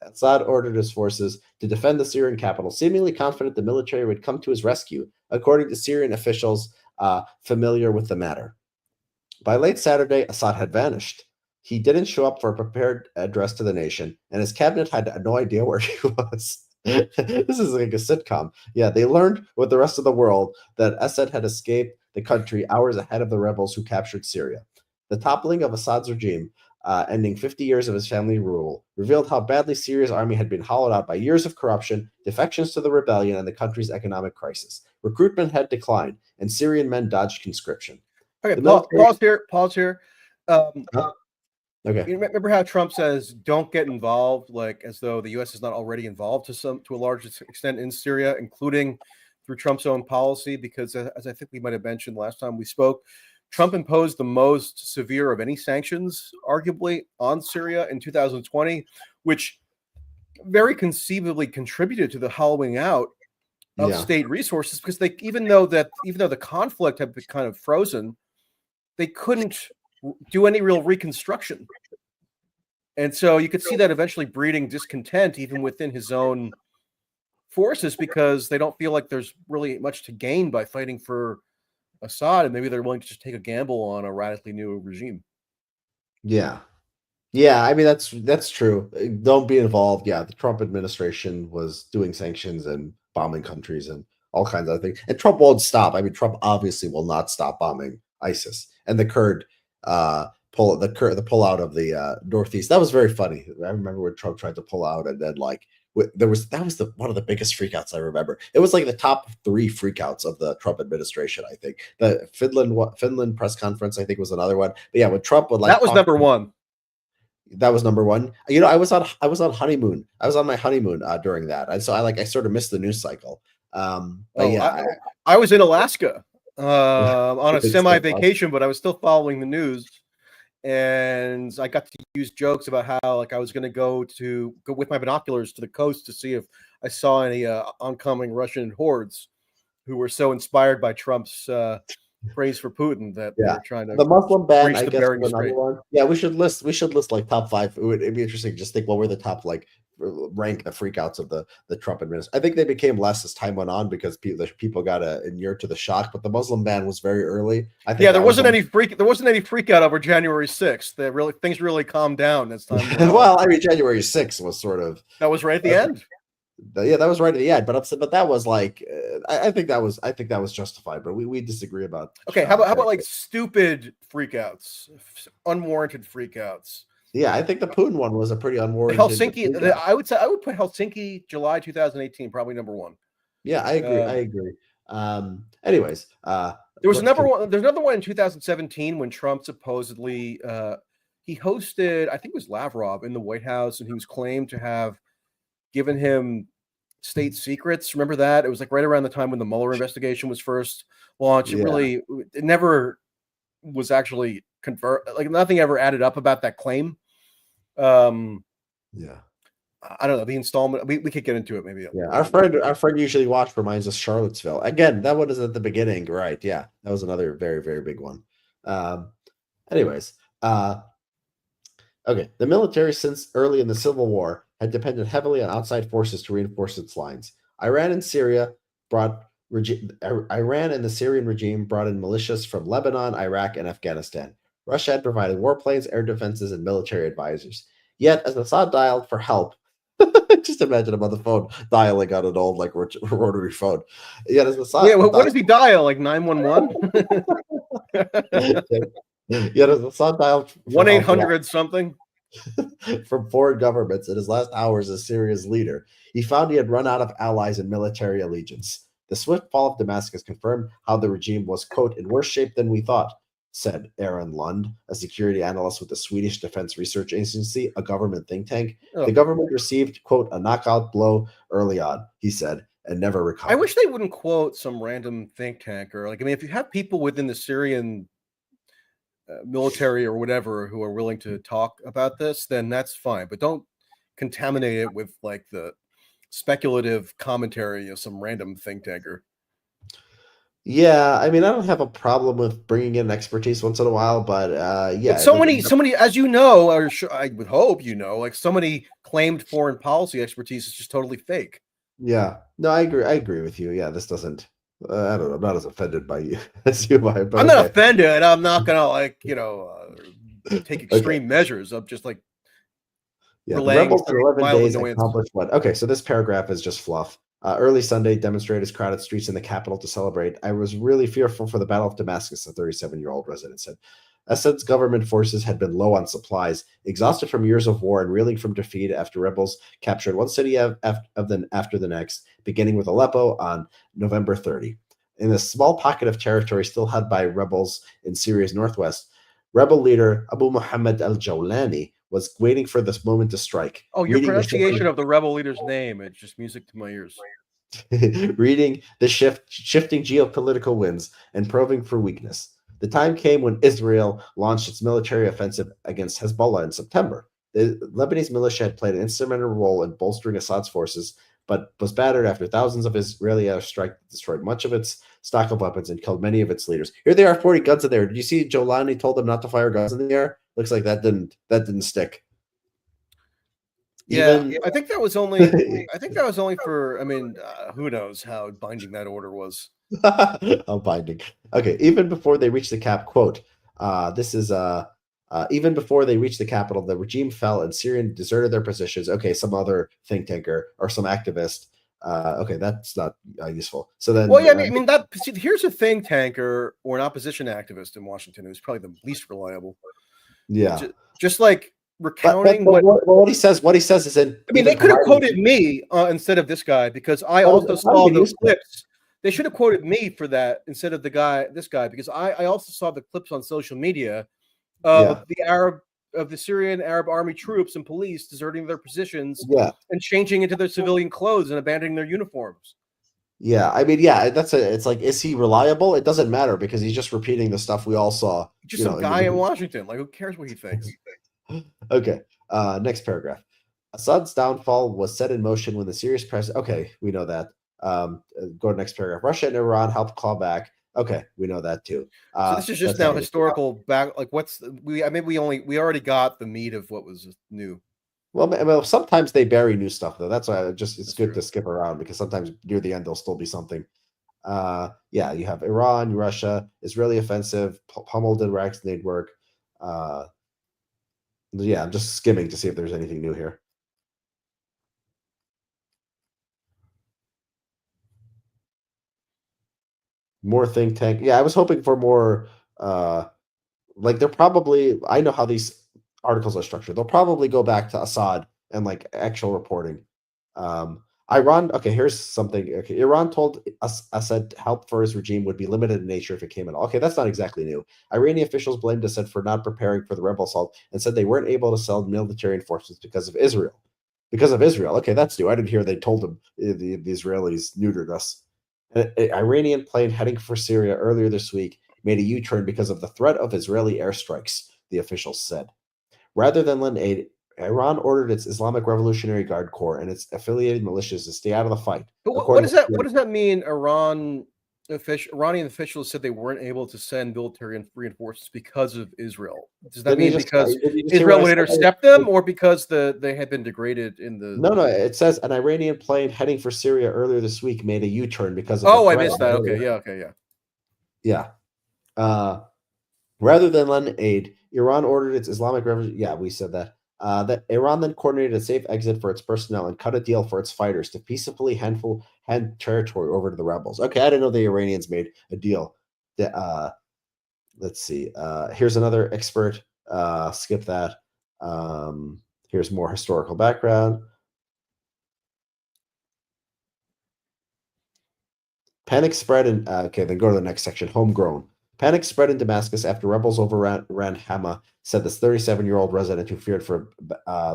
Assad ordered his forces to defend the Syrian capital, seemingly confident the military would come to his rescue, according to Syrian officials familiar with the matter. By late Saturday, Assad had vanished. He didn't show up for a prepared address to the nation, and his cabinet had no idea where he was. This is like a sitcom. Yeah, they learned with the rest of the world that Assad had escaped the country hours ahead of the rebels who captured Syria. The toppling of Assad's regime, ending 50 years of his family rule, revealed how badly Syria's army had been hollowed out by years of corruption, defections to the rebellion, and the country's economic crisis. Recruitment had declined, and Syrian men dodged conscription.
Okay, pause here.
Okay.
You remember how Trump says, "Don't get involved," like as though the U.S. is not already involved to a large extent in Syria, including through Trump's own policy, because as I think we might have mentioned last time we spoke, Trump imposed the most severe of any sanctions, arguably, on Syria in 2020, which very conceivably contributed to the hollowing out of state resources, because even though the conflict had been kind of frozen, they couldn't do any real reconstruction. And so you could see that eventually breeding discontent even within his own forces, because they don't feel like there's really much to gain by fighting for Assad, and maybe they're willing to just take a gamble on a radically new regime.
Yeah, I mean that's true. Don't be involved. Yeah, the Trump administration was doing sanctions and bombing countries and all kinds of things, and Trump won't stop. I mean, Trump obviously will not stop bombing ISIS and the Kurd pull out of the Northeast. That was very funny. I remember when Trump tried to pull out, and then that was one of the biggest freakouts I remember. It was like the top 3 freakouts of the Trump administration. I think the Finland press conference, I think, was another one. But yeah, when Trump would
that was number one.
That was number one. I was on honeymoon. I was on my honeymoon during that, and so I sort of missed the news cycle.
I was in Alaska on a semi vacation, but I was still following the news. And I got to use jokes about how I was going to go with my binoculars to the coast to see if I saw any oncoming Russian hordes who were so inspired by Trump's praise for Putin that they were trying to
the Muslim ban.
I guess another
one. Yeah, we should list like top 5. It'd be interesting to just think what were the top rank the freakouts of the Trump administration. I think they became less as time went on because people got inured to the shock. But the Muslim ban was very early. I think
there wasn't any freak out over January 6th. Things really calmed down as time went on.
Well, I mean, January 6th was sort of
that was right at the end.
Yeah, that was right at the end. But that was like I think that was justified. But we disagree about.
Okay, how about like stupid freakouts, unwarranted freakouts?
Yeah, I think the Putin one was a pretty unwarranted.
Helsinki, I would put Helsinki, July 2018, probably number one.
Yeah, I agree. Anyways,
there was another one. There's another one in 2017 when Trump supposedly he hosted, I think it was Lavrov in the White House, and he was claimed to have given him state secrets. Remember that? It was like right around the time when the Mueller investigation was first launched. It never was actually like nothing ever added up about that claim.
Yeah.
I don't know, the installment. We could get into it maybe.
Yeah, our friend usually watched reminds us Charlottesville. Again, that one is at the beginning, right? Yeah, that was another very, very big one. Anyways, okay. The military since early in the Civil War had depended heavily on outside forces to reinforce its lines. Iran and the Syrian regime brought in militias from Lebanon, Iraq, and Afghanistan. Russia had provided warplanes, air defenses, and military advisors. Yet, as Assad dialed for help, just imagine him on the phone dialing on an old like rotary phone. Yet, as Assad,
what does he dial? Like 911?
Yet, as Assad dialed
1-800 something
from foreign governments in his last hours as Syria's leader, he found he had run out of allies and military allegiance. The swift fall of Damascus confirmed how the regime was, quote, in worse shape than we thought, said Aaron Lund, a security analyst with the Swedish Defense Research Agency, a government think tank. Oh. The government received, quote, a knockout blow early on, he said, and never recovered.
I wish they wouldn't quote some random think tank or like, I mean, if you have people within the Syrian military or whatever who are willing to talk about this, then that's fine. But don't contaminate it with like the speculative commentary of some random think tanker.
Yeah, I mean, I don't have a problem with bringing in expertise once in a while, but yeah.
But so many, as you know, or I would hope you know, like so many claimed foreign policy expertise is just totally fake.
Yeah, no, I agree with you. Yeah, this doesn't. I don't know. I'm not as offended by you as you are.
I'm not offended. I'm not gonna like take extreme measures. I'm just like.
Yeah, the rebels in 11 days accomplished what? Okay, so this paragraph is just fluff. Early Sunday, demonstrators crowded streets in the capital to celebrate. I was really fearful for the Battle of Damascus, a 37-year-old resident said. Assad's government forces had been low on supplies, exhausted from years of war and reeling from defeat after rebels captured one city after the next, beginning with Aleppo on November 30. In a small pocket of territory still held by rebels in Syria's northwest, rebel leader Abu Muhammad al-Jawlani was waiting for this moment to strike.
Oh, your pronunciation of the rebel leader's name, it's just music to my ears.
Reading the shifting geopolitical winds and probing for weakness. The time came when Israel launched its military offensive against Hezbollah in September. The Lebanese militia had played an instrumental role in bolstering Assad's forces, but was battered after thousands of Israeli airstrikes destroyed much of its stock of weapons and killed many of its leaders. Here they are, 40 guns in there. Did you see Jolani told them not to fire guns in the air? Looks like that didn't stick.
Yeah, I think that was only. I think that was only for. I mean, who knows how binding that order was?
How binding. Okay, even before they reached the cap, quote. This is even before they reached the capital, the regime fell and Syrian deserted their positions. Okay, some other think tanker or some activist. Okay, that's not useful. So then,
well, yeah, I mean that. Here's a think tanker or an opposition activist in Washington who's probably the least reliable.
Yeah,
just like recounting
what he says. What he says is in.
I mean, they could have quoted me instead of this guy because I also saw those clips. They should have quoted me for that instead of this guy, because I also saw the clips on social media of the Syrian Arab army troops and police deserting their positions and changing into their civilian clothes and abandoning their uniforms.
Yeah, I mean, it's like, is he reliable? It doesn't matter because he's just repeating the stuff we all saw.
Just some guy in Washington. Like, who cares what he thinks?
Okay, next paragraph. Assad's downfall was set in motion when the Syrian president. Okay, we know that. Go to next paragraph. Russia and Iran helped claw back. Okay, we know that too.
So this is just now historical back. Like, we already got the meat of what was new.
Well, sometimes they bury new stuff though. That's why it's good
true.
to skip around because sometimes near the end there'll still be something. Yeah, you have Iran, Russia, Israeli offensive, pummeled Iraq's network. Uh, yeah, I'm just skimming to see if there's anything new here. More think tank. Yeah, I was hoping for more. Like they're probably. I know how these articles are structured. They'll probably go back to Assad and like actual reporting. Iran. Okay, here's something. Okay, Iran told Assad help for his regime would be limited in nature if it came at all. Okay, that's not exactly new. Iranian officials blamed Assad for not preparing for the rebel assault and said they weren't able to sell military reinforcements because of Israel. Because of Israel. Okay, that's new. I didn't hear they told them the Israelis neutered us. An Iranian plane heading for Syria earlier this week made a U-turn because of the threat of Israeli airstrikes, the officials said. Rather than lend aid, Iran ordered its Islamic Revolutionary Guard Corps and its affiliated militias to stay out of the fight.
But
According to
what does that mean? Iranian officials said they weren't able to send military reinforcements because of Israel. Does that
didn't you
mean
just
because
did you just hear what
Israel
I
would
said?
intercept them, or because they had been degraded in the?
No, it says an Iranian plane heading for Syria earlier this week made a U-turn because of the
Oh, I
threat.
missed that. Okay, yeah, okay, yeah.
Yeah. Uh, Rather than lend aid, Iran ordered its Islamic Revolution. Yeah, we said that. That Iran then coordinated a safe exit for its personnel and cut a deal for its fighters to peacefully hand territory over to the rebels. Okay, I didn't know the Iranians made a deal. Let's see. Here's another expert. Skip that. Here's more historical background. Panic spread in. Okay, then go to the next section. Homegrown. Panic spread in Damascus after rebels overran Hama, said this 37-year-old resident who feared for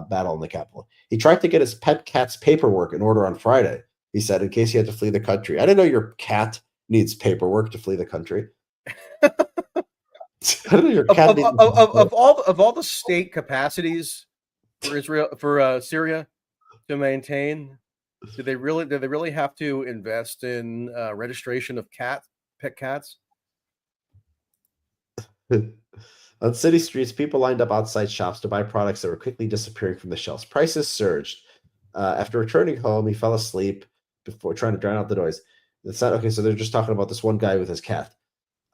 battle in the capital. He tried to get his pet cat's paperwork in order on Friday, he said, in case he had to flee the country. I didn't know your cat needs paperwork to flee the country. I didn't know your cat needs
Of all the state capacities for Israel for Syria to maintain, do they really have to invest in registration of pet cats?
On city streets, people lined up outside shops to buy products that were quickly disappearing from the shelves. Prices surged. After returning home, he fell asleep before trying to drown out the noise. It's not okay. So they're just talking about this one guy with his cat.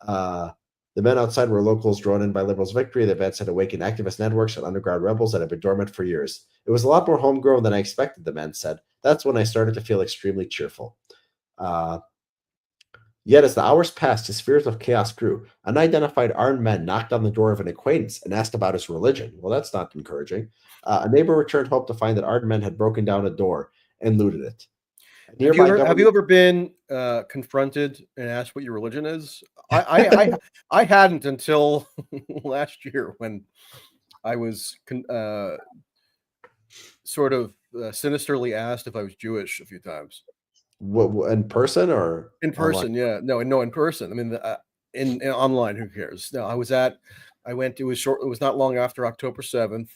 Uh, the men outside were locals drawn in by liberals' victory. The events had awakened activist networks and underground rebels that had been dormant for years. It was a lot more homegrown than I expected, the men said. That's when I started to feel extremely cheerful. Uh, Yet as the hours passed, his fears of chaos grew. Unidentified armed men knocked on the door of an acquaintance and asked about his religion. Well, that's not encouraging. A neighbor returned home to find that armed men had broken down a door and looted it. A nearby
Have you
government.
ever been confronted and asked what your religion is? I hadn't until last year when I was sort of sinisterly asked if I was Jewish a few times.
In person or
In
online?
person, yeah. No, in person. I mean, in online, who cares? No, I went, it was not long after October 7th.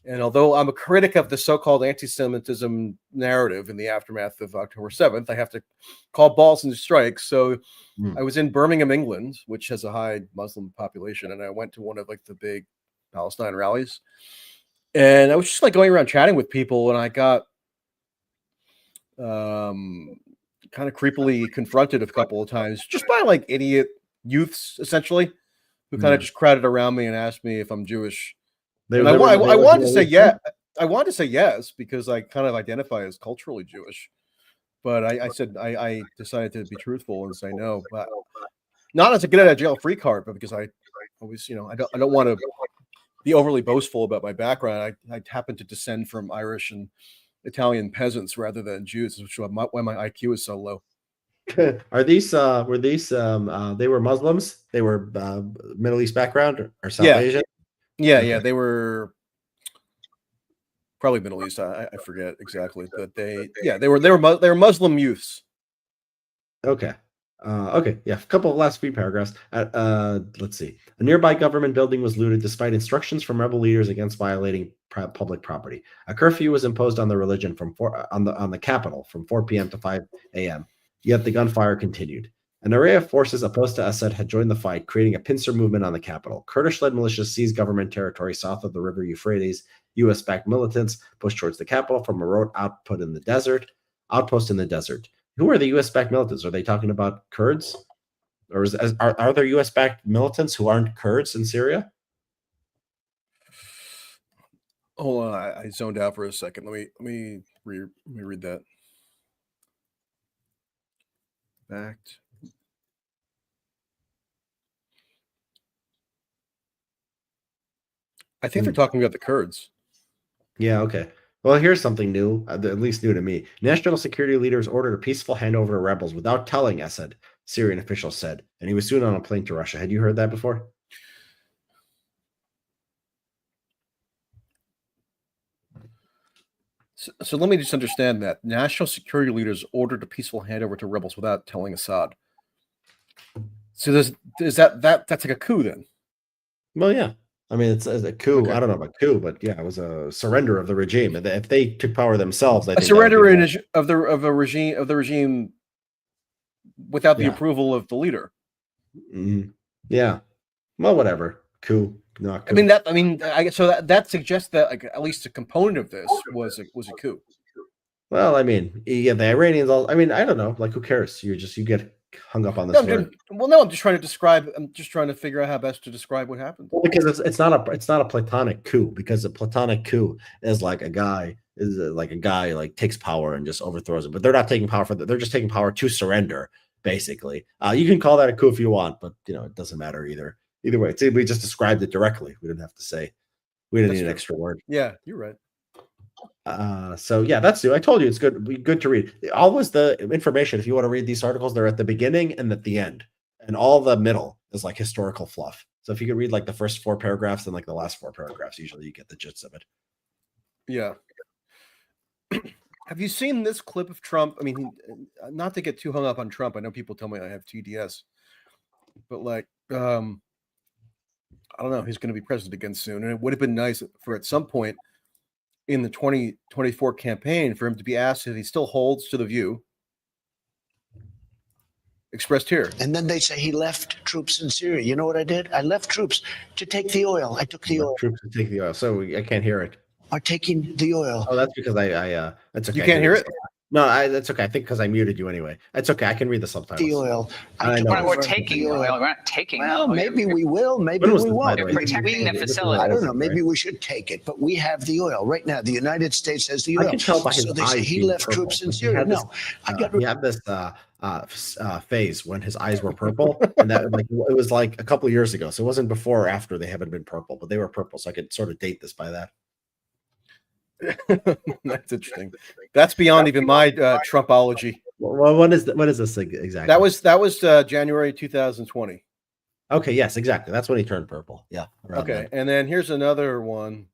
And although I'm a critic of the so-called anti-Semitism narrative in the aftermath of October 7th, I have to call balls and strikes. So
Hmm.
I was in Birmingham, England, which has a high Muslim population, and I went to one of like the big Palestine rallies. And I was just like going around chatting with people, and I got um kind of creepily confronted a couple of times just by like idiot youths essentially who kind of
Hmm.
just crowded around me and asked me if I'm Jewish.
They,
And
they were they
I
were
wanted to say
Israeli.
yeah. I wanted to say yes because I kind of identify as culturally Jewish, but I said I decided to be truthful and say no, but not as a get out of jail free card, but because I always, I don't want to be overly boastful about my background. I happen to descend from Irish and Italian peasants rather than Jews, which is why my IQ is so low.
Are these were these they were Muslims? They were Middle East background or South
Yeah,
Asian?
yeah.
Okay.
They were probably Middle East. I forget exactly, but they were Muslim youths.
Okay. Okay. Yeah. A couple of last few paragraphs. Let's see. A nearby government building was looted despite instructions from rebel leaders against violating public property. A curfew was imposed on the religion from on the capital from 4 p.m. to 5 a.m. Yet the gunfire continued. An array of forces opposed to Assad had joined the fight, creating a pincer movement on the capital. Kurdish-led militias seized government territory south of the river Euphrates. U.S.-backed militants pushed towards the capital from a road outpost in the desert. Who are the U.S.-backed militants? Are they talking about Kurds? Or are there U.S.-backed militants who aren't Kurds in Syria?
Hold on, I zoned out for a second. Let me read that. Backed. I think they're talking about the Kurds.
Yeah, okay. Well, here's something new, at least new to me. National security leaders ordered a peaceful handover to rebels without telling Assad, Syrian officials said, and he was soon on a plane to Russia. Had you heard that before?
So let me just understand that. National security leaders ordered a peaceful handover to rebels without telling Assad. So that's like a coup then?
Well, yeah. I mean, it's a coup.
Okay.
I don't know about coup, but yeah, it was a surrender of the regime. If they took power themselves, I
A
think
surrender of the regime without the
Yeah.
approval of the leader.
Mhm. Yeah. Well, whatever. Coup. Not coup.
I guess so that suggests that like at least a component of this was a coup.
Well, I mean, yeah, the Iranians all. I mean, I don't know. Like, who cares? You get hung up on this word.
I'm just trying to describe. I'm just trying to figure out how best to describe what happened.
Well, because it's not a platonic coup, because a platonic coup is like a guy like takes power and just overthrows it. But they're not taking power they're just taking power to surrender, basically. You can call that a coup if you want, but it doesn't matter either. Either way, we just described it directly. We didn't have to say. We didn't need an extra word.
Yeah, you're right.
So yeah, that's new. I told you it's good to read. Always the information, if you want to read these articles, they're at the beginning and at the end, and all the middle is like historical fluff. So if you could read like the first 4 paragraphs and like the last 4 paragraphs, usually you get the gist of it.
Yeah. Have you seen this clip of Trump? I mean, not to get too hung up on Trump. I know people tell me I have TDS, but like, I don't know. He's going to be president again soon, and it would have been nice for at some point in the 2024 campaign for him to be asked if he still holds to the view expressed here.
And then they say he left troops in Syria. You know what I did? I left troops to take the oil. I took the oil.
Troops to take the oil. So I can't hear it.
Are taking the oil.
Oh, that's because that's okay.
You can't hear it?
No, that's okay. I think because I muted you anyway. That's okay. I can read the subtitles.
The oil.
We're taking the oil. We're not taking
Well,
oil.
maybe we will. Maybe we won't.
You're protecting the facility.
I don't know. Maybe we should take it, but we have the oil right now. The United States has the oil.
I can tell by his
so they say
eyes
he
being
left
purple.
troops in Syria. No,
he had this phase when his eyes were purple, and that it was like a couple of years ago. So it wasn't before or after they haven't been purple, but they were purple. So I could sort of date this by that.
That's interesting. That's beyond even my Trumpology.
Well, what is this exactly?
That was January 2020.
Okay, yes, exactly. That's when he turned purple. Yeah.
Okay, and then here's another one.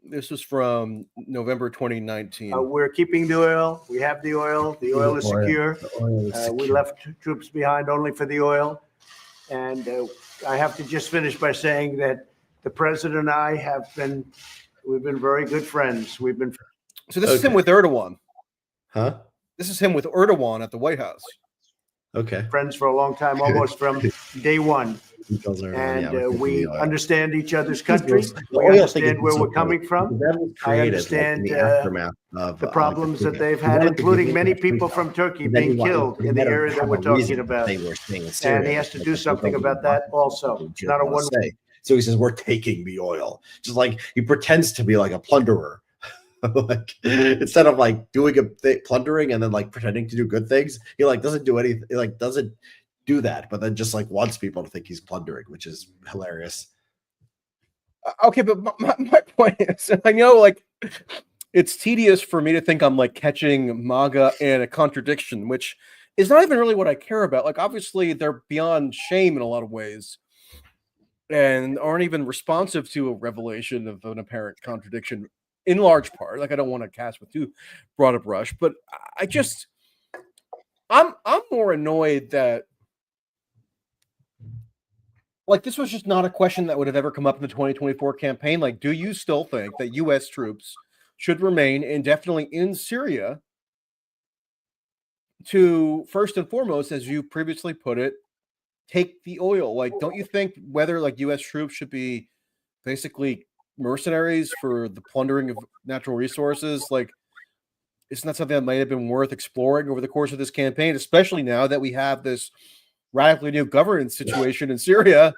This was from November 2019.
We're keeping the oil. We have the oil. The oil is secure. We left troops behind only for the oil. And I have to just finish by saying that the president and I we've been very good friends. So
this is him with Erdogan.
Huh?
This is him with Erdogan at the White House.
Okay.
Friends for a long time, almost from day one. And we understand each other's countries. We understand where we're coming from. I understand the aftermath of the problems that they've had, including many people from Turkey being killed in the area that we're talking about. And he has to do something about that also. It's not a one-way.
So he says, we're taking the oil. Just like he pretends to be like a plunderer. Like instead of like doing plundering and then like pretending to do good things, he like doesn't do anything. He like doesn't do that, but then just like wants people to think he's plundering, which is hilarious.
Okay, but my point is, I know like it's tedious for me to think I'm like catching MAGA in a contradiction, which is not even really what I care about. Like obviously they're beyond shame in a lot of ways and aren't even responsive to a revelation of an apparent contradiction in large part. Like I don't want to cast with too broad a brush, but I'm more annoyed that like this was just not a question that would have ever come up in the 2024 campaign. Like, do you still think that U.S. troops should remain indefinitely in Syria to first and foremost, as you previously put it, take the oil. Like, don't you think whether like U.S. troops should be basically mercenaries for the plundering of natural resources? Like, it's not something that might have been worth exploring over the course of this campaign, especially now that we have this radically new governance situation in Syria,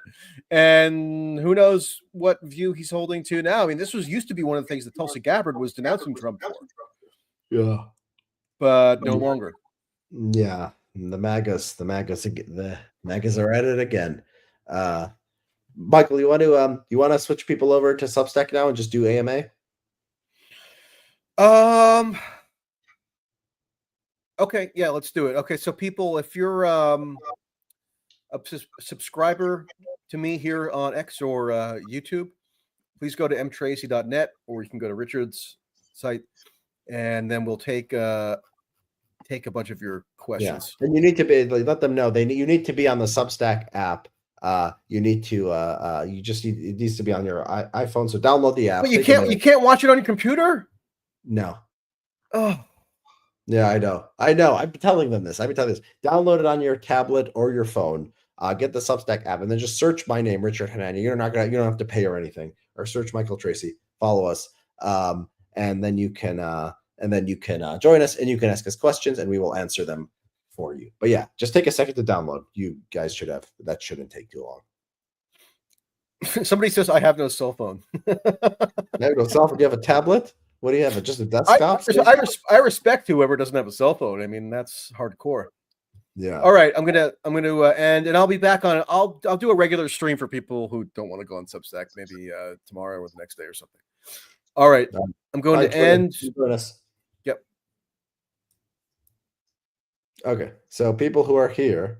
and who knows what view he's holding to now. I mean, this used to be one of the things that Tulsi Gabbard was denouncing Trump for.
Yeah,
but no longer.
Yeah, the MAGAs are at it again. Michael, you want to switch people over to Substack now and just do AMA?
Okay, yeah, let's do it. Okay, so people, if you're a subscriber to me here on X or YouTube, please go to mtracy.net, or you can go to Richard's site, and then we'll take a bunch of your questions.
Yeah. And you need to be let them know you need to be on the Substack app. You need to it needs to be on your iPhone. So download the app.
But you can't watch it on your computer?
No.
Oh.
Yeah, I know. I'm telling them this. Download it on your tablet or your phone. Get the Substack app and then just search my name, Richard Hanani. You don't have to pay or anything. Or search Michael Tracy. Follow us. And then you can join us and you can ask us questions and we will answer them for you. But yeah, just take a second to download. You guys that shouldn't take too long.
Somebody says I have no cell phone.
You have no cell phone? Do you have a tablet? What do you have? Just a desktop?
I respect whoever doesn't have a cell phone. I mean, that's hardcore.
Yeah.
All right, I'm gonna end, and I'll be back on it. I'll do a regular stream for people who don't want to go on Substack, maybe tomorrow or the next day or something. All right, I'm going to end.
Yep. Okay, so people who are here,